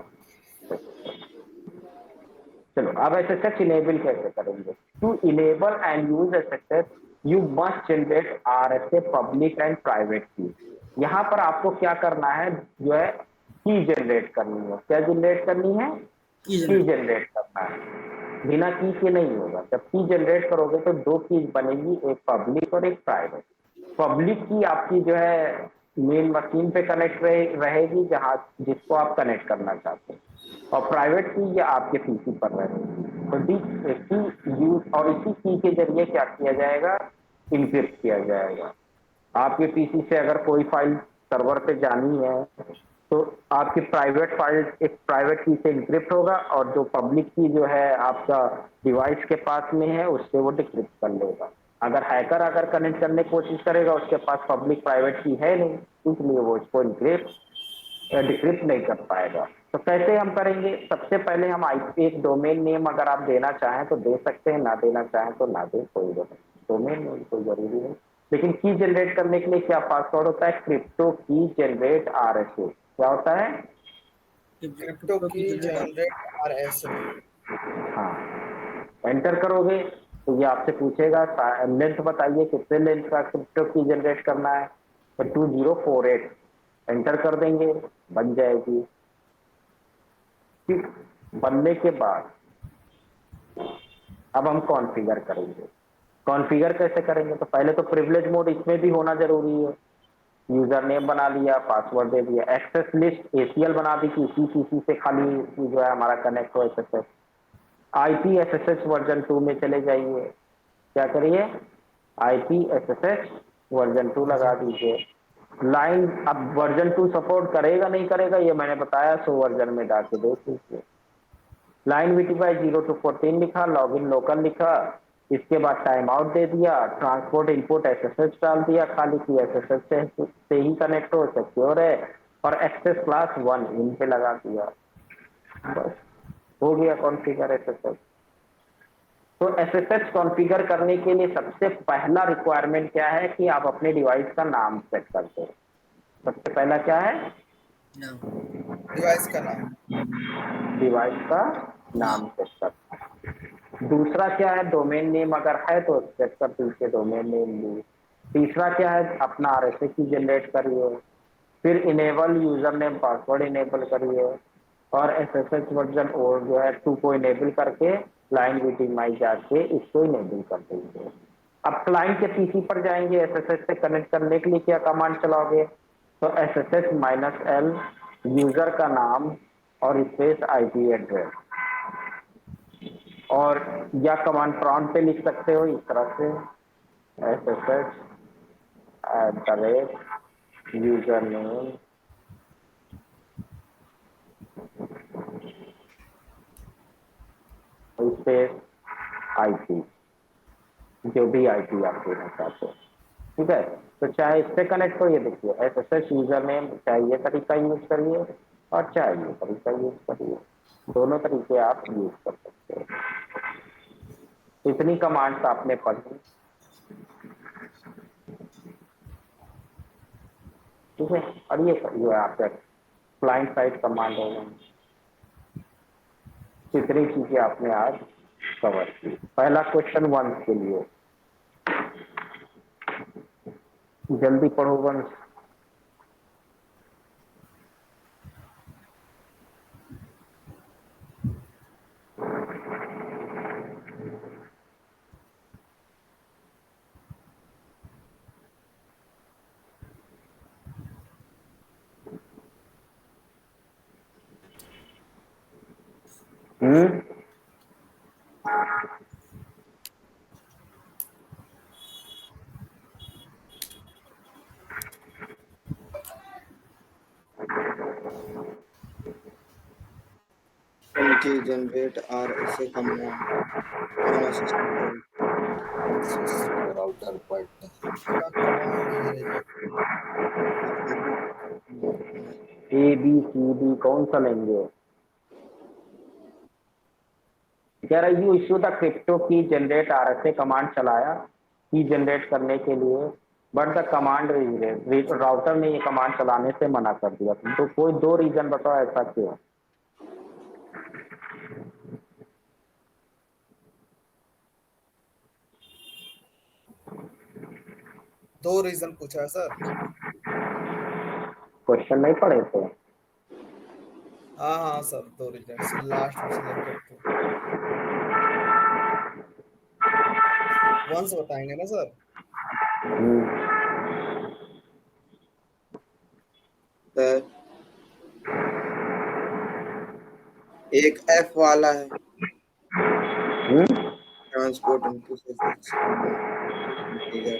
A: चलो, अब एसएसएच इनेबल कैसे करेंगे? To enable and use SSH you must generate RSA public and private key. यहाँ पर आपको क्या करना है, जो है की जनरेट करनी है। क्या जनरेट करनी है? की जनरेट करना है। बिना की के नहीं होगा। जब की जनरेट करोगे तो दो कीज बनेगी, एक पब्लिक और एक प्राइवेट। पब्लिक की आपकी जो है मेन मशीन पे कनेक्ट रहेगी, जहां जिसको आप कनेक्ट करना चाहते हैं, और प्राइवेट की ये आपके पीसी पर रहेगी। तो की यूज, और इसी की के जरिए क्या किया जाएगा? इनक्रिप्ट किया जाएगा। आपके पीसी से अगर कोई फाइल सर्वर पे जानी है, तो आपकी प्राइवेट फाइल एक प्राइवेट की से इंक्रिप्ट होगा, और जो पब्लिक की जो है आपका डिवाइस के पास में है, उससे वो डिक्रिप्ट कर लेगा। अगर हैकर अगर कनेक्ट करने की कोशिश करेगा, उसके पास पब्लिक प्राइवेट की है नहीं, इसलिए वो इसको डिक्रिप्ट नहीं कर पाएगा। तो कैसे हम करेंगे? सबसे पहले हम एक डोमेन नेम अगर आप देना चाहें तो दे सकते हैं, ना देना चाहें तो ना दें, कोई डोमेन नेम कोई जरूरी नहीं। लेकिन की जनरेट करने के लिए क्या पासवर्ड होता है? क्रिप्टो की जनरेट आरएसए। क्या होता है?
B: क्रिप्टो की जनरेट आरएसए।
A: हाँ, एंटर करोगे तो ये आपसे पूछेगा लेंथ बताइए, कितने लेंथ का क्रिप्टो की जनरेट करना है। तो 2048 एंटर कर देंगे, बन जाएगी। ठीक, बनने के बाद अब हम कॉन्फ़िगर करेंगे। कॉन्फ़िगर कैसे करेंगे? तो पहले तो प्रिविलेज मोड इसमें भी होना जरूरी है। यूजर नेम बना लिया, पासवर्ड दे दिया, एक्सेस लिस्ट एसीएल बना दी कि इसी पीसी से खाली जो है हमारा कनेक्ट हो एसएसएच। आईपी एसएसएच वर्जन 2 में चले जाइए। क्या करिए? आईपी एसएसएच वर्जन 2 लगा दीजिए। लाइन, अब वर्जन 2 सपोर्ट करेगा नहीं करेगा ये मैंने बताया, सो वर्जन में डाल के देख लीजिए। लाइन वीटीवाई 0 to 14 लिखा, लॉगिन लोकल लिखा, इसके बाद टाइम आउट दे दिया, ट्रांसपोर्ट इनपुट एसएसएच डाल दिया खाली की एसएसएच से ही कनेक्ट हो, सिक्योर है, और एक्सेस क्लास 1 इन पे लगा दिया। बस हो गया कॉन्फ़िगर एसएसएच। तो एसएसएच कॉन्फ़िगर करने के लिए सबसे पहला रिक्वायरमेंट क्या है कि आप अपने डिवाइस का नाम सेट करते हो। सबसे पहला क्या है?
B: डिवाइस का नाम।
A: डिवाइस का नाम सेट करना। दूसरा क्या है? डोमेन नेम अगर है तो सेट कर दीजिए, डोमेन नेम भी। तीसरा क्या है? अपना आरएसए की जनरेट करिए। फिर enable user name password enable करिए, और एसएसएच वर्जन और जो है 2 को इनेबल करके लाइन वीटीमाई जाके इसको इनेबल कर दीजिए। अब क्लाइंट के पीसी पर जाएंगे, एसएसएच से कनेक्ट करने के लिए क्या कमांड चलाओगे? तो SSH-L यूजर का नाम और स्पेस आईपी एड्रेस, और या कमांड प्रॉम्प्ट पे लिख सकते हो इस तरह से, SSH@ user name space IP, जो भी IP आप देना चाहते हो, ठीक है। तो चाहे इससे कनेक्ट हो, ये देखिए SSH यूजर नेम, चाहे ये तरीका यूज करिए और चाहे ये तरीका यूज करिए, दोनों तरीके आप यूज कर सकते हो। इतनी कमांड्स आपने पढ़ी, ठीक है। और ये जो है आपका क्लाइंट साइड कमांड होगा। कितनी चीजें आपने आज कवर की। पहला क्वेश्चन 1 के लिए जल्दी पढ़ो वंश। हम्म,
B: उनकी generate RSA command on a system
C: router पर क्या कमांड है ये?
A: ABCD कौन सा लेंगे? कह रहा यू इश्यू द क्रिप्टो की जनरेट RSA कमांड चलाया की जनरेट करने के लिए, बट द कमांड राउटर ने ये कमांड चलाने से मना कर दिया। तो कोई 2 रीजन बताओ ऐसा क्यों?
B: दो रीजन पूछा है सर।
A: क्वेश्चन नहीं पढ़े थे?
B: हाँ हाँ सर, दो रीजन लास्ट में सिलेक्टेड थे। वंस बताएंगे ना सर। सर एक F वाला है, ट्रांसपोर्ट इनटू SSH कॉन्फ़िगर।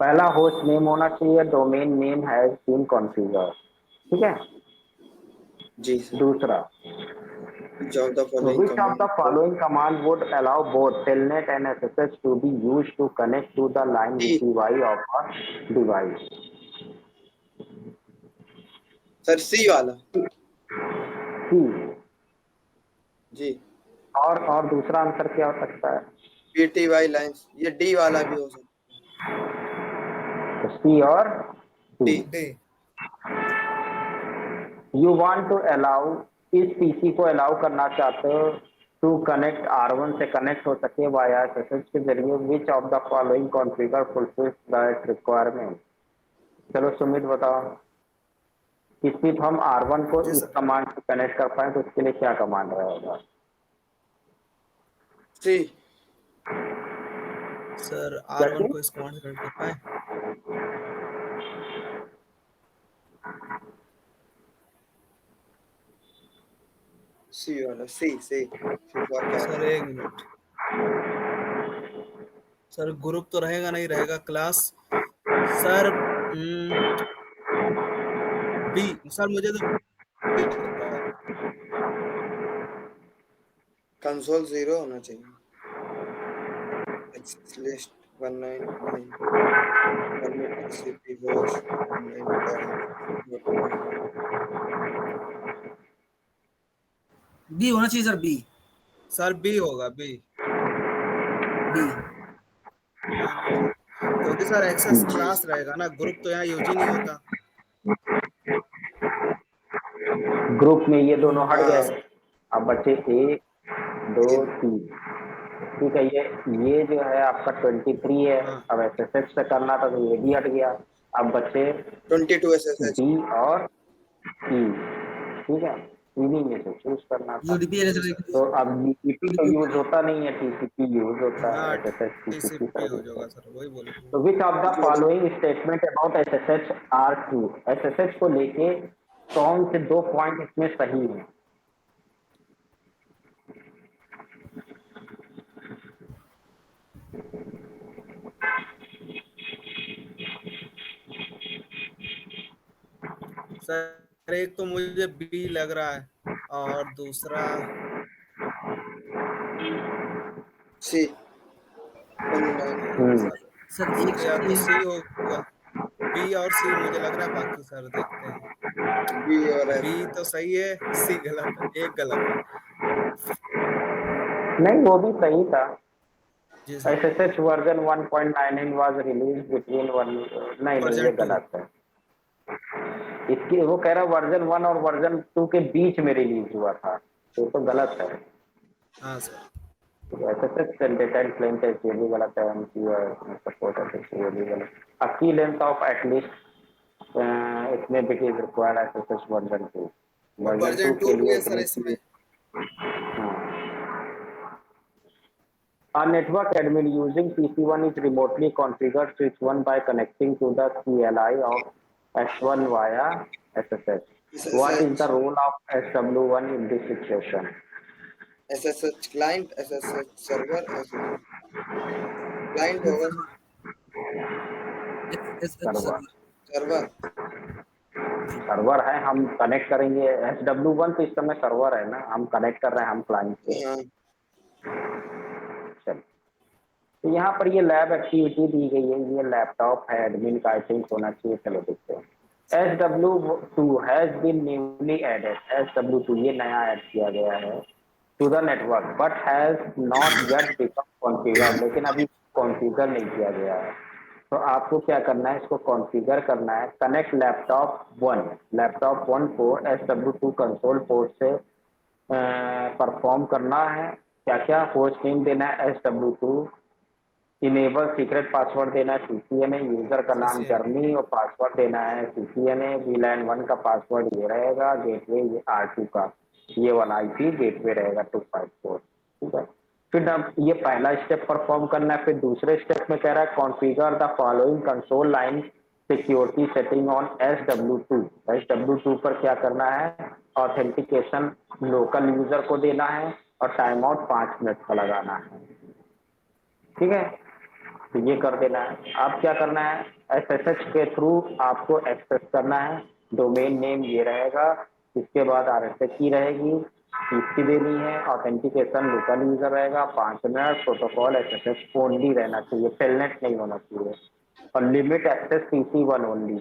A: पहला होस्ट नेम होना चाहिए, domain name has been configure, ठीक है।
B: जी सर।
A: दूसरा,
B: Which of the following
A: which of
B: command
A: the following command would allow both telnet and SSH to be used to connect to the line
B: जी
A: VPY of a device?
B: Sir C वाला।
A: C।
B: जी
A: और दूसरा answer क्या हो सकता है?
B: PTY lines, ये D वाला भी हो सकता
A: तो C और
B: है।
A: D।
B: D।
A: You want to allow, इस पीसी को अलाउ करना चाहते हो टू कनेक्ट R1 से कनेक्ट हो सके वाया SSH के जरिए, विच of the following configure fulfils that requirement? चलो सुमित बताओ, कि सिर्फ हम R1 को
B: जी
A: इस
B: सर।
A: कमांड से कनेक्ट कर पाए तो उसके लिए क्या कमांड रहेगा?
B: C।
C: सर
A: क्या
C: R1
A: चीज?
C: को इस कमांड से कनेक्ट कर पाए?
B: C वाला, C फॉर
C: सर
B: कैट।
C: एक मिनट, सर ग्रुप तो रहेगा नहीं, रहेगा क्लास। Sir B. सर मुझे तो B लग रहा है।
B: कंसोल 0 होना चाहिए। Access list 199 permit TCP host 192.168.1।
C: B होना चाहिए सर, बी।
B: सर B होगा, B।
C: बी।
B: हाँ ना सर, क्योंकि सर एक्सेस क्लास रहेगा ना, ग्रुप तो यहाँ यूज ही नहीं होता।
A: ग्रुप में ये दोनों हट
B: हाँ
A: गए,
B: सर।
A: अब बचे 1 2
B: तीन।
A: 3, ठीक है। ये जो है आपका 23 है,
B: हाँ
A: अब SSH से करना था तो ये भी हट गया। अब बचे
B: 22 SSH।
A: D और E, ठीक है। इन्हीं में से चूज करना था।
C: यूडीपी है
B: जी
C: सर,
B: सर।
A: तो अब BGP तो
C: यूडीपी
A: यूज होता नहीं है, TCP यूज होता है,
B: हाँ
A: SSH TCP
B: TCP
A: service
B: use
A: है।
B: होगा सर, वही बोले थे।
A: तो विच ऑफ द
B: जो
A: following statement about SSH are true? SSH को लेके कौन से 2 पॉइंट इसमें सही है?
B: सर
D: एक तो मुझे बी लग रहा है और दूसरा
B: सी 29 है
A: हम्म।
B: सर।
C: सर एक
D: या तो
C: चीज,
D: सी होगा, बी और सी मुझे लग रहा है, बाकी सर देखते हैं।
B: बी और एफ।
D: बी तो सही है, सी गलत है, एक गलत है।
A: नहीं, वो भी सही था।
D: जी sir.
A: SSH version 1.99 was release between one, नहीं नहीं, ये
D: वर्जन 2।
A: गलत है। इसकी वो कह रहा वर्जन 1 और वर्जन 2 के बीच में रिलीज हुआ था, तो गलत है।
D: हाँ sir.
A: SSH generated claim test, ये भी गलत है। MQ सपोर्ट है, ये भी गलत। A key length of at least इतने bit is required SSH version 2।
D: और
A: वर्जन 2
D: वर्जन 2
A: के
D: भी
A: लिए
D: है सर
A: इतनी
D: इसमें।
A: की। A network admin using PC1 is remotely configured switch 1 by connecting to the CLI of S1 via SSH. What is the
B: SSH
A: role of SW1 in this situation?
B: SSH client, SSH server, SSH client होगा sir.
C: SSH
A: server,
C: server.
B: Server.
A: Server है, हम connect करेंगे। SW1 तो इस समय server है ना, हम कनेक्ट कर रहे हैं हम क्लाइंट से।
B: हाँ
A: चलिए, तो यहाँ पर ये लैब एक्टिविटी दी गई है, ये लैपटॉप है एडमिन का, आई थिंक होना चाहिए। चलो देखते हैं। SW2 has been newly added. SW2 ये नया ऐड किया गया है to the network but has not yet become configure, लेकिन अभी कॉन्फ़िगर नहीं किया गया है। तो आपको क्या करना है, इसको कॉन्फ़िगर करना है। कनेक्ट लैपटॉप वन को SW2 कंसोल पोर्ट से परफॉर्म करना है। क्या क्या, होस्ट नेम देना है SW2, इनेबल सीक्रेट पासवर्ड देना है CCNA, यूजर का नाम
D: CCNA।
A: जर्नी और पासवर्ड देना है CCNA। VLAN 1 का पासवर्ड ये रहेगा, गेटवे ये R2 का ये वाला IP गेटवे रहेगा 254। ठीक है, फिर अब ये पहला स्टेप परफॉर्म करना है। फिर दूसरे स्टेप में कह रहा है configure the following console line security setting on SW2। SW2 पर क्या करना है, ऑथेंटिकेशन लोकल यूजर को देना है और टाइम आउट 5 मिनट का लगाना है। ठीक है, तो ये कर देना है। अब क्या करना है, SSH के थ्रू आपको एक्सेस करना है। डोमेन नेम ये रहेगा, इसके बाद RSA की रहेगी, इसकी देनी है। ऑथेंटिकेशन लोकल यूजर रहेगा, 5 मिनट। प्रोटोकॉल SSH ओनली रहना चाहिए, टेलनेट नहीं होना चाहिए। और limit access PC1 only.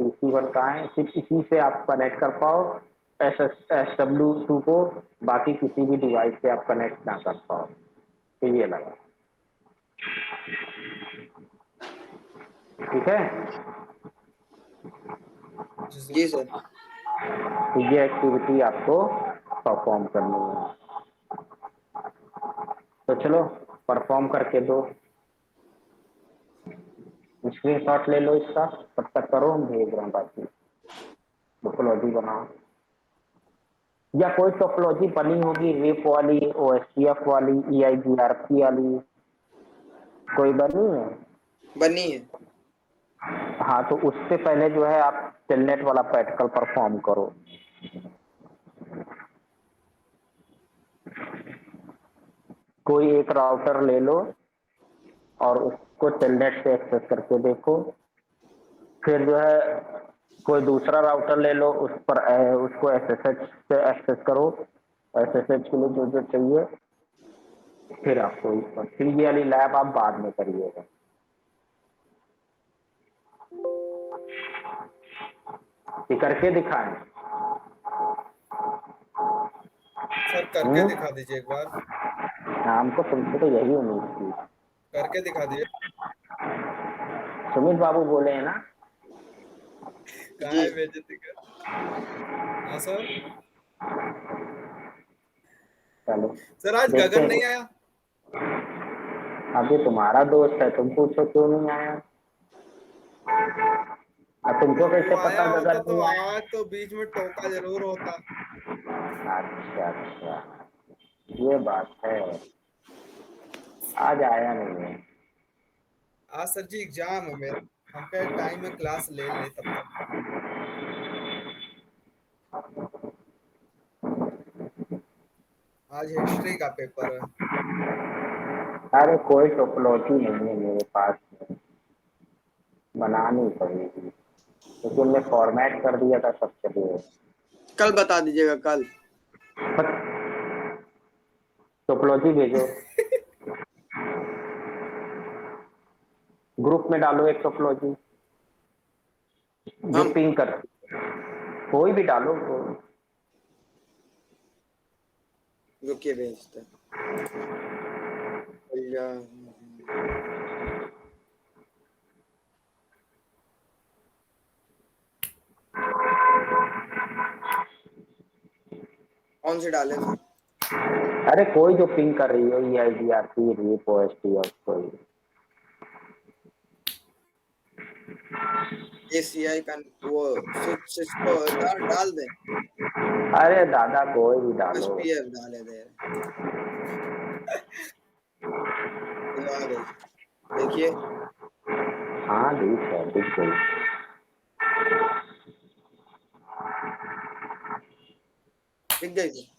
A: PC1 कहाँ है, सिर्फ इसी से आप कनेक्ट कर पाओ SW2 को, बाकी किसी भी डिवाइस से आप कनेक्ट ना कर पाओ। तो ये लगा, ठीक है।
B: जी सर।
A: तो ये एक्टिविटी आपको परफॉर्म करनी है। तो चलो परफॉर्म करके दो, स्क्रीनशॉट ले लो इसका, तब तक करो, हम भेज रहा हूँ। बाकी टोपोलॉजी बनाओ, या कोई टोपोलॉजी बनी होगी रेप वाली, OSPF वाली, EIGRP वाली, कोई बनी है?
B: बनी है।
A: हाँ, तो उससे पहले जो है आप टेलनेट वाला प्रैक्टिकल परफॉर्म करो। कोई एक राउटर ले लो और उसको टेलनेट से एक्सेस करके देखो। फिर जो है कोई दूसरा राउटर ले लो, उस पर उसको SSH से एक्सेस करो। SSH के लिए जो जो चाहिए, फिर आपको इस पर, फिर ये वाली लैब आप बाद में करिएगा। ये करके दिखाएं।
D: सर करके दिखा दीजिए एक बार।
A: हमको तुमसे तो यही उम्मीद थी।
D: करके दिखा दीजिए।
A: सुमित बाबू बोले हैं ना?
D: कहाँ
B: जी
D: है बेइज्जती कर। हाँ सर।
A: चलो
D: सर आज
A: देखते
D: गगन
A: हैं।
D: नहीं आया।
A: अभी तुम्हारा दोस्त है, तुम पूछो क्यों नहीं आया। अब तुमको कैसे
D: वो
A: पता
D: आया होता
A: गगन
D: तो
A: नहीं आया?
D: आज तो बीच में टोका जरूर होता।
A: अच्छा अच्छा, ये बात है, आज आया नहीं है।
D: आज सर जी एग्जाम है मेरा, हम पे टाइम में क्लास ले ले तब तक। आज हिस्ट्री का पेपर है।
A: अरे कोई टोपोलॉजी नहीं है मेरे पास में, बनानी पड़ेगी, लेकिन मैं फॉर्मेट कर दिया था सब चलिए।
B: कल बता दीजिएगा कल।
A: टोपोलॉजी भेजो, ग्रुप में डालो एक टोपोलॉजी जो
B: हम
A: पिंग करती, कोई भी डालो तो।
B: रुकिए भेजते हैं। कौन से डाले सर?
A: अरे कोई जो पिंग कर रही हो, ये आईडी आती है, ये पोएस्ट्री है कोई।
B: ACI का वो सिस्को डाल दें।
A: अरे दादा कोई भी डालो।
B: SPF डाले दे। ये आ गई, देखिए।
A: हाँ ठीक है, बिल्कुल।
B: दिख गई सर।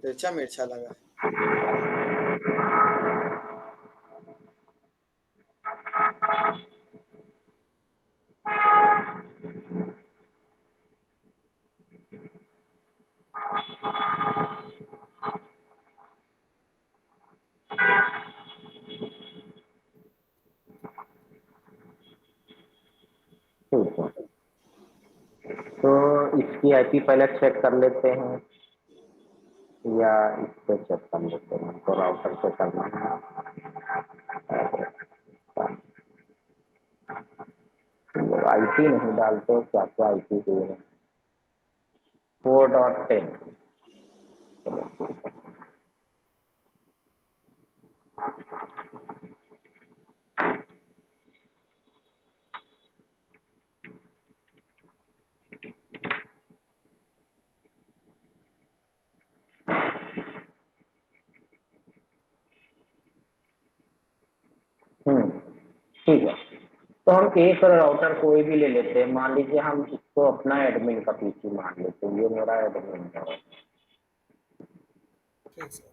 B: तिरछा मिर्चा लगा है।
A: ठीक है, तो इसकी आईपी पहले चेक कर लेते हैं या इस पे चेक कर लेते हैं, तो राउटर से करना है। आईपी नहीं डालते, क्या क्या आईपी दे रहे हैं? 4.10। ठीक है, तो हम एक राउटर कोई भी ले लेते हैं। मान लीजिए हम इसको अपना एडमिन का पीसी मान लेते हैं, ये मेरा एडमिन है।
D: ठीक सर।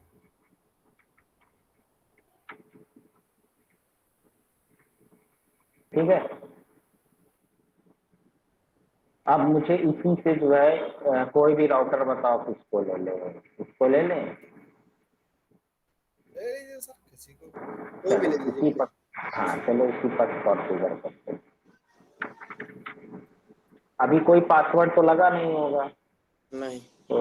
A: ठीक है, अब मुझे इसी से जो है कोई भी राउटर बताओ किसको ले ले, इसको ले लें।
D: ले लीजिए सर, किसी को भी।
B: कोई भी
A: चलो
B: ले
A: इसी
B: लीजिए।
A: पर, हाँ चलो इसी पर कॉन्फ़िगर करते हैं। अभी कोई पासवर्ड तो लगा नहीं होगा,
B: नहीं।
A: तो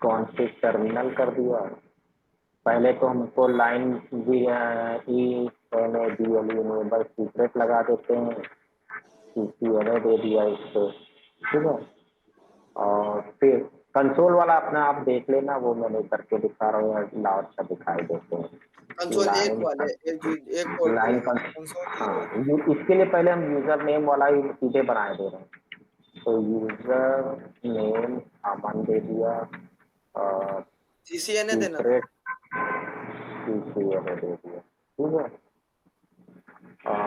A: कॉन्फ़िग टर्मिनल कर दिया। पहले तो हमको लाइन इनेबल सीक्रेट लगा देते हैं, CCNA दे दिया इसको। ठीक है, और फिर कंसोल वाला अपना आप देख लेना, वो मैं नहीं करके दिखा रहा हूँ, लाउड सा दिखाई देते हैं
B: कंसोल एक
A: लाइन
B: वाले एक पोर्ट पे
A: लाइन
B: लगा।
D: कंसोल
A: हाँ,
D: जीरो।
A: इसके लिए पहले हम यूजर नेम वाला ही सीधे बनाए दे रहे हैं। तो यूजर नेम अमन दे दिया और
B: CCNA देना था।
A: सीक्रेट CCNA दे दिया। ठीक है, और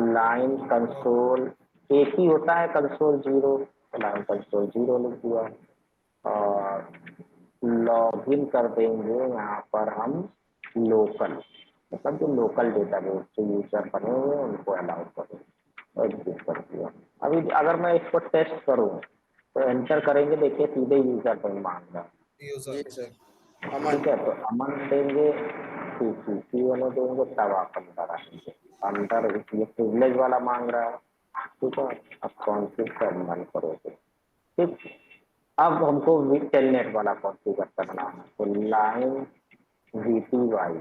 A: लाइन कंसोल एक ही होता है, console zero, line console zero लिख दिया। और लॉगिन कर देंगे यहाँ पर हम लोकल, मतलब जो लोकल डेटाबेस जो यूजर बने हुए हैं उनको अलाउ करें, एग्जिट कर दिया। अभी अगर मैं इसको टेस्ट करूँ तो एंटर करेंगे, देखिए सीधे यूजर नेम मांग रहा है।
D: यूजर
B: जी
D: नेम।
B: सर। अमन।
A: ठीक है, तो अमन देंगे, CCNA देंगे, तब आप अंदर आएंगे। अंदर ये प्रिविलेज वाला मांग रहा है। ठीक है, अब कॉन्फ़िग टर्मिनल करोगे। ठीक, अब हमको टेलनेट वाला कॉन्फ़िगर करना है, तो लाइन VTY,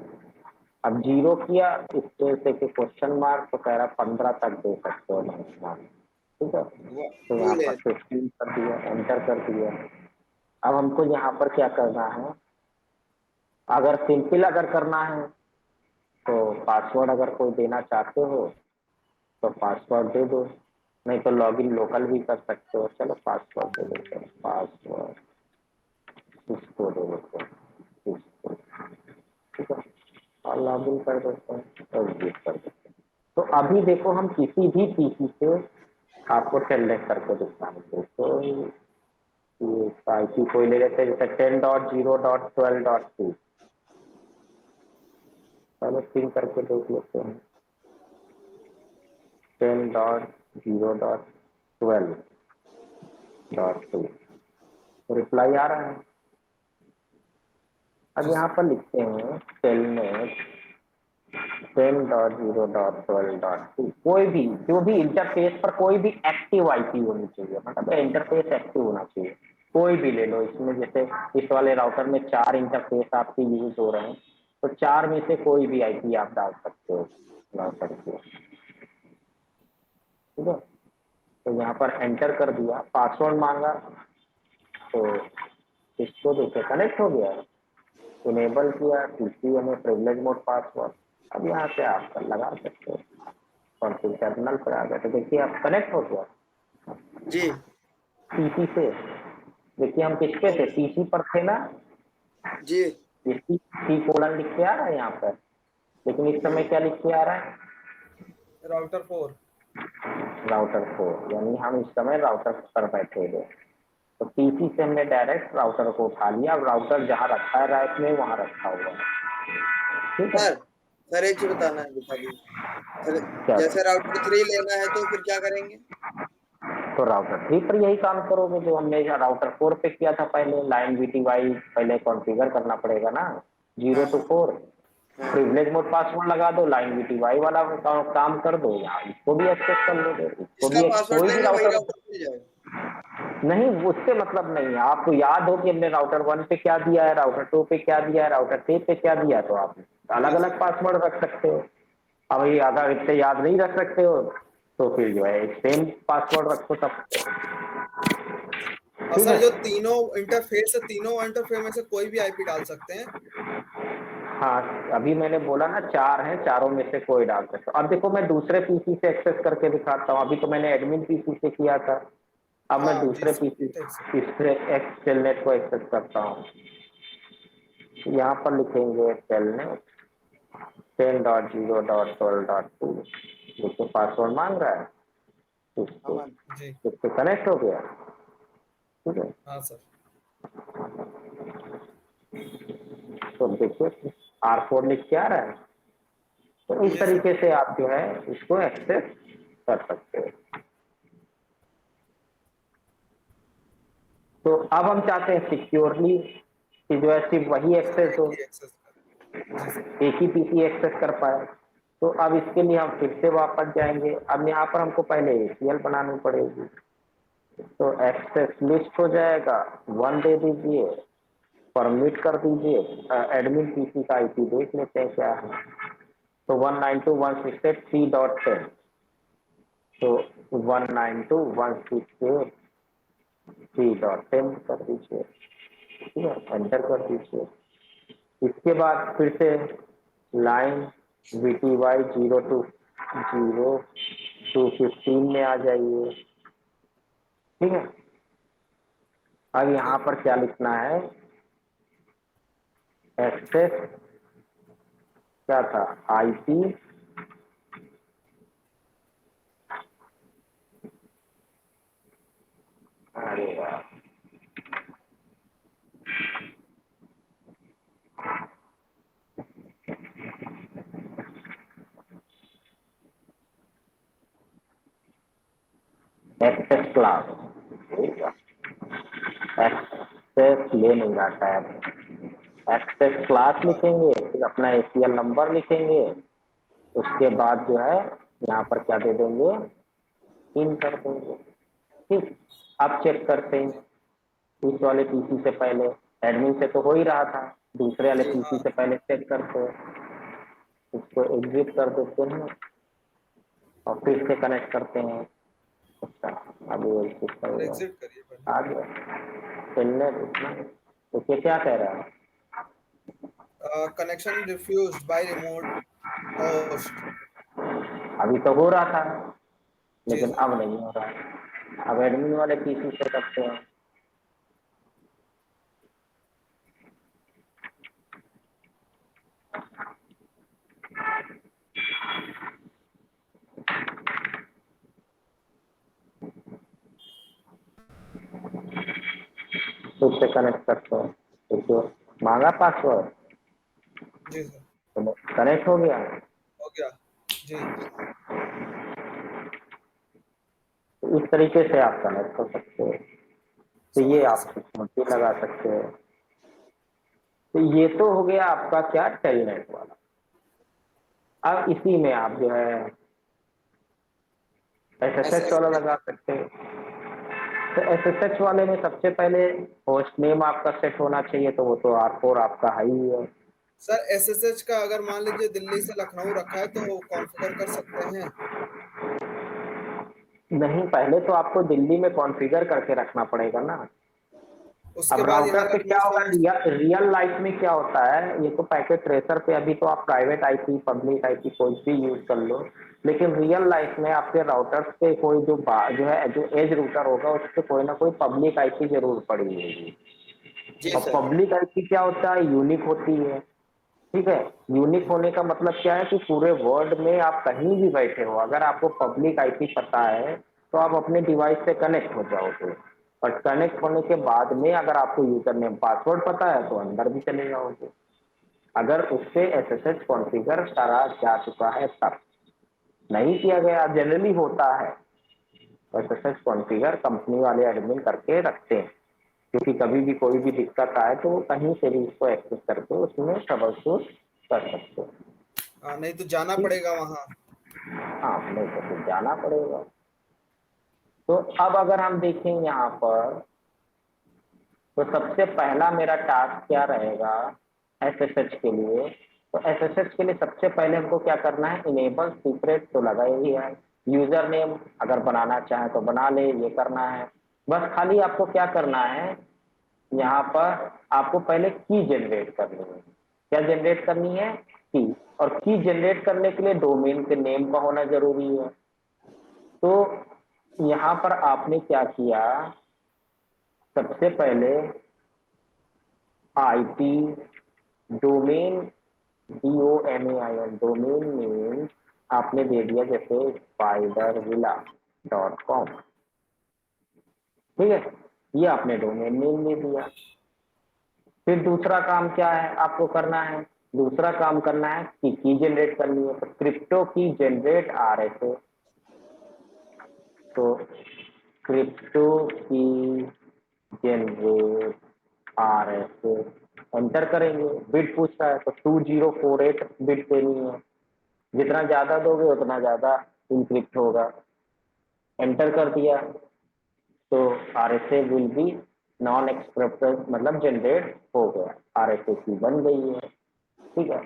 A: अब जीरो किया, इसके से के क्वेश्चन मार्क, तो कह रहा 15 तक दे सकते हो मैक्सिमम। ठीक है, तो
B: टू
A: यहाँ
B: ले।
A: पर 15 कर दिया, एंटर कर दिया। अब हमको यहाँ पर क्या करना है, अगर सिंपल अगर करना है तो पासवर्ड अगर कोई देना चाहते हो तो पासवर्ड दे दो, नहीं तो लॉगिन लोकल भी कर सकते हो। चलो पासवर्ड दे देते हैं, पासवर्ड इसको दे देते हैं इसको। ठीक है, और लॉगिन कर देते हैं, एग्जिट कर देते हैं। तो अभी देखो हम किसी भी पीसी से आपको टेलनेट करके दिखाएंगे। तो ये आईपी कोई ले लेते हैं, जैसे 10.0.12.2। पहले पिंग करके देख लेते हैं 10.0.12.2। रिप्लाई आ रहा है। अब
D: जी
A: यहाँ
D: सर।
A: पर लिखते हैं टेलनेट 10.0.12.2। कोई भी जो भी इंटरफेस पर कोई भी एक्टिव आईपी होनी चाहिए, मतलब इंटरफेस एक्टिव होना चाहिए। कोई भी ले लो, इसमें जैसे इस वाले राउटर में 4 इंटरफेस आपके यूज हो रहे हैं, तो 4 में से कोई भी आईपी आप डाल सकते हो राउटर को। ठीक है, तो यहाँ पर एंटर कर दिया, पासवर्ड मांगा, तो इसको देखिए कनेक्ट हो गया, इनेबल किया टीसीएमए प्रिविलेज मोड पासवर्ड। अब यहाँ से आप लगा सकते हो, कॉन्फिग टर्मिनल पर आ गया, तो देखिए आप कनेक्ट हो गया
B: जी
A: पीसी से। देखिए हम किस पे थे,
B: ओके
A: पीसी पर थे ना,
B: जी।
A: ये सी कोलन लिख के आ रहा है यहाँ पर, लेकिन इस समय क्या लिख के आ रहा है,
D: राउटर 4।
A: राउटर 4, यानी हम इस समय राउटर पर बैठे हुए। तो पीसी से हमने डायरेक्ट राउटर को उठा लिया, अब राउटर जहाँ रखा है रैक में वहाँ रखा हुआ है। ठीक है,
B: सर सर एक चीज बताना है, बता दीजिए सर।
A: क्या
B: जैसे राउटर 3 लेना है तो फिर क्या करेंगे?
A: तो राउटर 3 पर यही काम करोगे जो हमने राउटर 4 पे किया था पहले, लाइन वीटीवाई पहले कॉन्फ़िगर करना पड़ेगा ना, 0
B: हाँ
A: to
B: हाँ
A: 4
B: हाँ।
A: प्रिविलेज मोड पासवर्ड लगा दो, लाइन वीटीवाई वाला काम कर दो, यहाँ इसको भी एक्सेस कर लोगे, इसको
B: जिसका
A: भी
B: पासवर्ड
A: कोई भी
B: देंगे वही
A: राउटर।
B: राउटर मिल जाएगा।
A: नहीं, उससे मतलब नहीं है, आपको याद हो कि हमने राउटर 1 पे क्या दिया है, राउटर 2 पे क्या दिया है, राउटर 3 पे क्या दिया है, तो आप अलग
B: हाँ
A: अलग पासवर्ड रख सकते हो। अब ये अगर इतने याद नहीं रख सकते हो तो फिर जो है सेम पासवर्ड रखो तब।
D: और
A: ठीक
D: सर
A: है,
D: जो तीनों इंटरफेस है, तीनों इंटरफेस में से कोई भी आईपी डाल सकते हैं?
A: हाँ अभी मैंने बोला ना 4 हैं, चारों में से कोई डाल सकते हो। अब देखो मैं दूसरे पीसी से एक्सेस करके दिखाता हूँ, अभी तो मैंने एडमिन पीसी से किया था, अब मैं
D: हाँ जी
A: दूसरे
D: सर,
A: पीसी
D: ठीक सर।
A: इससे टेलनेट को एक्सेस करता हूँ। यहाँ पर लिखेंगे टेलनेट 10.0.12.2, देखो पासवर्ड मांग रहा है,
B: हाँ
A: इसको
B: हाँ
D: जी
A: इससे कनेक्ट हो गया। ठीक है,
D: हाँ सर।
A: तो देखिए R4 लिख के आ रहा है, तो इस
D: जी सर।
A: तरीके से आप जो है इसको एक्सेस कर सकते हो। तो अब हम चाहते हैं सिक्योरली कि जो है सिर्फ वही
D: सर
A: एक्सेस
D: एक
A: हो,
D: ही एक्सेस कर। जी सर।
A: एक ही पीसी एक्सेस कर पाए। तो अब इसके लिए हम फिर से वापस जाएंगे, अब यहाँ पर हमको पहले ACL बनानी पड़ेगी, तो एक्सेस लिस्ट हो जाएगा, 1 दे दीजिए, परमिट कर दीजिए, एडमिन पीसी का आईपी देख लेते हैं क्या है, तो 192.168.3.10, तो 192.168.3.10 कर दीजिए। ठीक है, एंटर कर दीजिए। इसके बाद फिर से लाइन VTY 0 to 15 में आ जाइए। ठीक है, अब यहाँ
D: ठीक।
A: पर क्या लिखना है, एक्सेस क्या था, आईपी अरे यार एक्सेस क्लास, एक्सेस ले नहीं रहा टैब, एक्सेस क्लास
D: हाँ
A: लिखेंगे, फिर अपना ACL नंबर लिखेंगे, उसके बाद जो है यहाँ पर क्या दे देंगे, इन कर देंगे। ठीक, अब चेक करते हैं इस वाले पीसी से पहले, एडमिन से तो हो ही रहा था, दूसरे वाले
B: जी
A: पीसी
D: हाँ
A: से पहले चेक करते हैं, इसको एग्जिट कर देते हैं और फिर से कनेक्ट करते हैं। अच्छा, अभी एग्जिट
D: सर,
A: करेगा,
D: एग्जिट करिए पहले।
A: आ गया, चलने देखना, तो ये क्या कह रहा है,
D: connection refused by remote host.
A: अभी तो हो रहा था
D: जी
A: लेकिन
D: सर।
A: अब नहीं हो रहा है। अब एडमिन वाले पीसी से करते हैं, रूप से कनेक्ट करते हो। देखिए मांगा पासवर्ड,
D: जी सर,
A: तो कनेक्ट हो गया।
D: हो गया। जी
A: तो इस तरीके से आप कनेक्ट कर सकते हो। तो ये
D: समझ गए
A: आप
D: सर।
A: सिक्योरिटी लगा सकते हो। तो ये तो हो गया आपका क्या, टेलनेट वाला। अब इसी में आप जो है एसएसएच वाला
B: SSH
A: लगा सकते हो। तो एसएसएच वाले में सबसे पहले होस्ट नेम आपका सेट होना चाहिए, तो वो तो R4 आपका हाई ही है।
D: सर SSH का अगर मान लीजिए दिल्ली से लखनऊ रखा है तो कॉन्फ़िगर कर सकते हैं?
A: नहीं, पहले तो आपको दिल्ली में कॉन्फ़िगर करके रखना पड़ेगा ना।
D: उसके
A: अब
D: बाद यहाँ
A: राउटर पे
D: लखनऊ
A: क्या
D: से
A: होगा,
D: होस्ट।
A: रियल लाइफ में क्या होता है, ये तो पैकेट ट्रेसर पे अभी तो आप प्राइवेट आईपी पब्लिक आईपी कोई भी यूज कर लो, लेकिन रियल लाइफ में आपके राउटर्स पे कोई जो है जो एज रूटर होगा उस पे कोई ना कोई पब्लिक आईपी जरूर पड़ी होगी।
B: जी
A: और
B: सर।
A: पब्लिक आईपी क्या होता है, यूनिक होती है। ठीक है, यूनिक होने का मतलब क्या है कि पूरे वर्ल्ड में आप कहीं भी बैठे हो, अगर आपको पब्लिक आईपी पता है तो आप अपने डिवाइस से कनेक्ट हो जाओगे। और कनेक्ट होने के बाद में अगर आपको यूजर नेम पासवर्ड पता है तो अंदर भी चले जाओगे, अगर उससे एसएसएच कॉन्फ़िगर करा जा चुका है तब। नहीं किया गया, जनरली होता है एसएसएच कॉन्फ़िगर कंपनी वाले एडमिन करके रखते हैं, क्योंकि कभी भी कोई भी दिक्कत आए तो वो कहीं से भी उसको एक्सेस करके उसमें ट्रबलशूट कर सकते हो।
D: नहीं तो जाना
A: ठीक,
D: पड़ेगा वहाँ।
A: हाँ नहीं तो फिर जाना पड़ेगा। तो अब अगर हम देखें यहाँ पर, तो सबसे पहला मेरा टास्क क्या रहेगा एसएसएच के लिए। तो एसएसएच के लिए सबसे पहले हमको क्या करना है, इनेबल सीक्रेट तो लगा ही है। यूजर नेम अगर बनाना चाहे तो बना ले, ये करना है। बस खाली आपको क्या करना है, यहाँ पर आपको पहले की जनरेट करनी है। क्या जनरेट करनी है, की। और की जनरेट करने के लिए डोमेन के नेम का होना जरूरी है। तो यहाँ पर आपने क्या किया, सबसे पहले IP domain DOMAIN domain name आपने दे दिया जैसे spidervilla.com। ठीक है, ये आपने डोमेन नेम दे दिया। फिर दूसरा काम क्या है आपको करना है, दूसरा काम करना है कि की जनरेट करनी है। तो क्रिप्टो की जनरेट RSA, तो क्रिप्टो की जनरेट RSA एंटर करेंगे। बिट पूछता है तो 2048 बिट देनी है, जितना ज्यादा दोगे उतना ज्यादा इंक्रिप्ट होगा। एंटर कर दिया तो RSA विल बी नॉन एक्सक्रिप्टेड, मतलब जनरेट हो गया, RSA की बन गई है। ठीक है,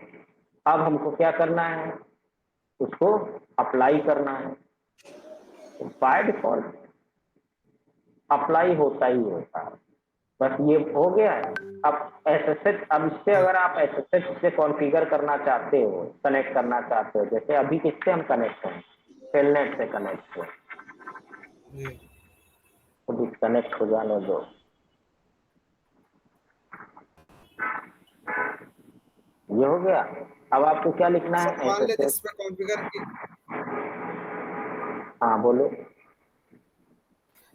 A: अब हमको क्या करना है, उसको अप्लाई करना है। तो बाय डिफॉल्ट अप्लाई होता ही होता है, बस ये हो गया है। अब एसएसएच, अब इससे
D: जी
A: अगर आप एसएसएच से कॉन्फ़िगर करना चाहते हो, कनेक्ट करना चाहते हो, जैसे अभी किससे हम कनेक्ट हैं, टेलनेट से कनेक्ट हो,
D: जी।
A: तो डिस्कनेक्ट हो जाने दो। ये हो गया। अब आपको क्या लिखना
D: सर
A: है,
D: मान ले
A: एसएसएच।
D: जिस पे कॉन्फ़िगर की।
A: हाँ बोलो।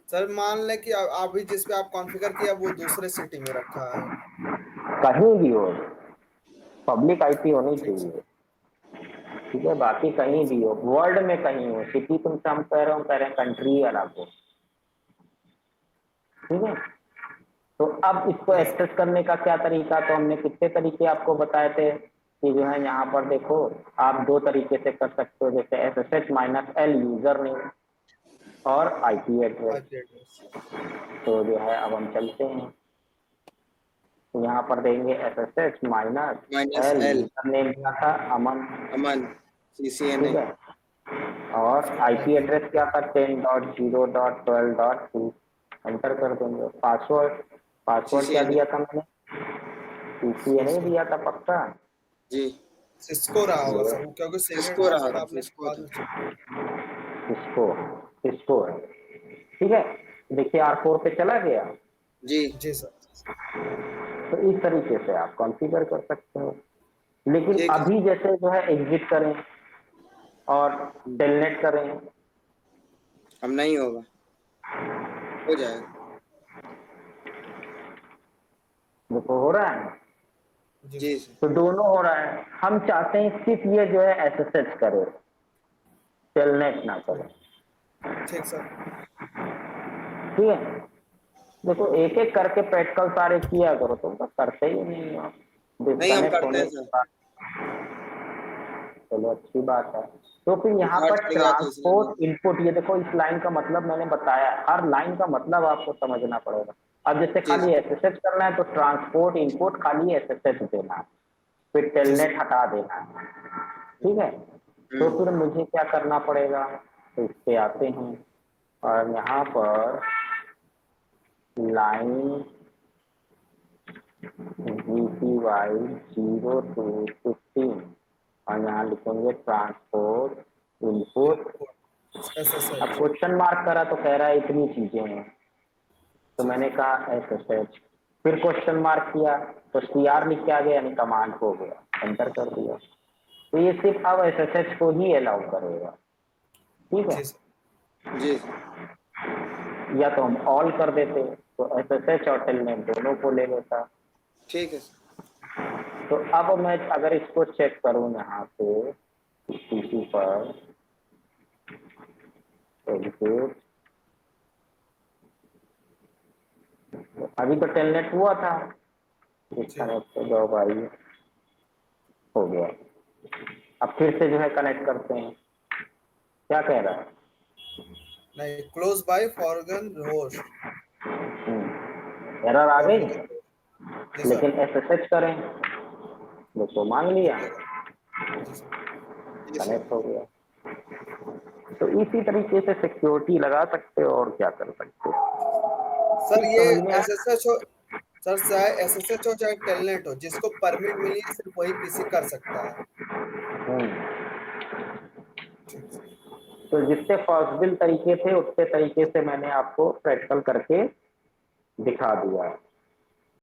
D: सर मान ले कि अभी जिस पे आप कॉन्फ़िगर किया वो दूसरे सिटी में रखा है।
A: कहीं भी हो, पब्लिक आईपी होनी
D: ठीक सर।
A: चाहिए। ठीक है, बाकी कहीं
D: ठीक
A: भी
D: सर।
A: हो, वर्ल्ड में कहीं हो, सिटी तुमसे हम कह रहे हो, कह रहे हैं कंट्री अलग हो। ठीक है, तो अब इसको
D: यस सर।
A: एक्सेस करने का क्या तरीका, तो हमने कितने तरीके आपको बताए थे कि जो है यहाँ पर देखो, आप दो तरीके से कर सकते हो, जैसे SSH-L यूजर नेम और आईपी एड्रेस।
D: IP address.
A: तो जो है अब हम चलते हैं, तो यहाँ पर देंगे SSH-L,
B: -L
A: यूजर नेम क्या था, अमन।
B: अमन CCNA।
A: ठीक है, और आईपी
D: आईपी।
A: एड्रेस क्या था, 10.0.12.2। एंटर कर देंगे। पासवर्ड, पासवर्ड क्या
B: CCNA।
A: दिया था मैंने, CCNA
D: सिस्को।
A: दिया था पक्का।
B: जी।
D: सिस्को रहा होगा
A: ये
D: सर वो, क्योंकि सीक्रेट
B: सिस्को रहा
D: पासवर्ड
B: था,
D: आपने
B: सिस्को
D: बाद
B: था।
D: में चेक।
A: इसको, इसको है। ठीक है, देखिए R4 पे चला गया।
B: जी।
D: जी सर।
A: तो इस तरीके से आप कॉन्फ़िगर कर सकते हो। लेकिन
B: ठीक है।
A: अभी जैसे जो है एग्जिट करें और टेलनेट करें,
B: अब नहीं होगा, हो जाएगा।
A: देखो हो रहा है,
B: जी सर।
A: तो दोनों हो रहा है। हम चाहते हैं सिर्फ ये जो है एसएसएच करे, टेलनेट ना करे।
B: ठीक सर।
A: ठीक है, देखो एक एक करके प्रैक्टिकल सारे किया करो, तुम तो करते ही नहीं हो।
B: नहीं हम
A: डिस्कनेक्ट
B: करते
A: होने
B: हैं
A: के
B: सर,
A: बाद, चलो अच्छी बात है। तो फिर यहाँ
B: बुखार
A: पर
B: चढ़ गया था इसलिए।
A: ट्रांसपोर्ट इनपुट, ये देखो इस लाइन का मतलब मैंने बताया, हर लाइन का मतलब आपको समझना पड़ेगा। अब जैसे
B: जी
A: खाली एसएसएच करना है तो ट्रांसपोर्ट इनपुट खाली एसएसएच देना है, फिर
B: जी सर।
A: टेलनेट हटा देना है। ठीक है, तो
B: हम्म,
A: फिर मुझे क्या करना पड़ेगा, तो इस पे आते हैं और यहाँ पर लाइन GPY 0 to 15 और यहाँ लिखेंगे ट्रांसपोर्ट इनपुट। अब
B: SSH।
A: क्वेश्चन मार्क करा तो कह रहा है इतनी चीजें हैं, तो
B: जी
A: मैंने कहा SSH, फिर क्वेश्चन मार्क किया तो CR लिख के आ गया, यानी कमांड हो गया, एंटर कर दिया। तो ये सिर्फ अब SSH को ही अलाउ करेगा। ठीक है,
B: जी सर। जी सर।
A: या तो हम ऑल कर देते तो SSH और टेलनेट दोनों को ले लेता।
B: ठीक है सर।
A: तो अब मैं अगर इसको चेक करूं यहाँ पे PC पर, एग्जिट, अभी तो टेलनेट हुआ था, डिस्कनेक्ट हो जाओ भाई, हो गया। अब फिर से जो है कनेक्ट करते हैं, क्या कह रहा है,
B: नहीं, क्लोज बाय फॉरगन होस्ट।
A: एरर आ गई,
B: फॉरगन जी सर।
A: लेकिन SSH करें, देखो मान लिया,
B: जी सर। जी सर।
A: कनेक्ट हो गया। तो इसी तरीके से सिक्योरिटी लगा सकते हो और क्या कर सकते हो।
B: सर
A: ठीक,
B: ये
A: समझ में आया।
B: SSH हो, सर चाहे SSH हो चाहे टेलनेट हो, जिसको परमिट मिली है सिर्फ वही पीसी कर सकता है।
A: हम्म,
B: ठीक सर।
A: तो जितने पॉसिबल तरीके थे उतने तरीके से मैंने आपको प्रैक्टिकल करके दिखा दिया।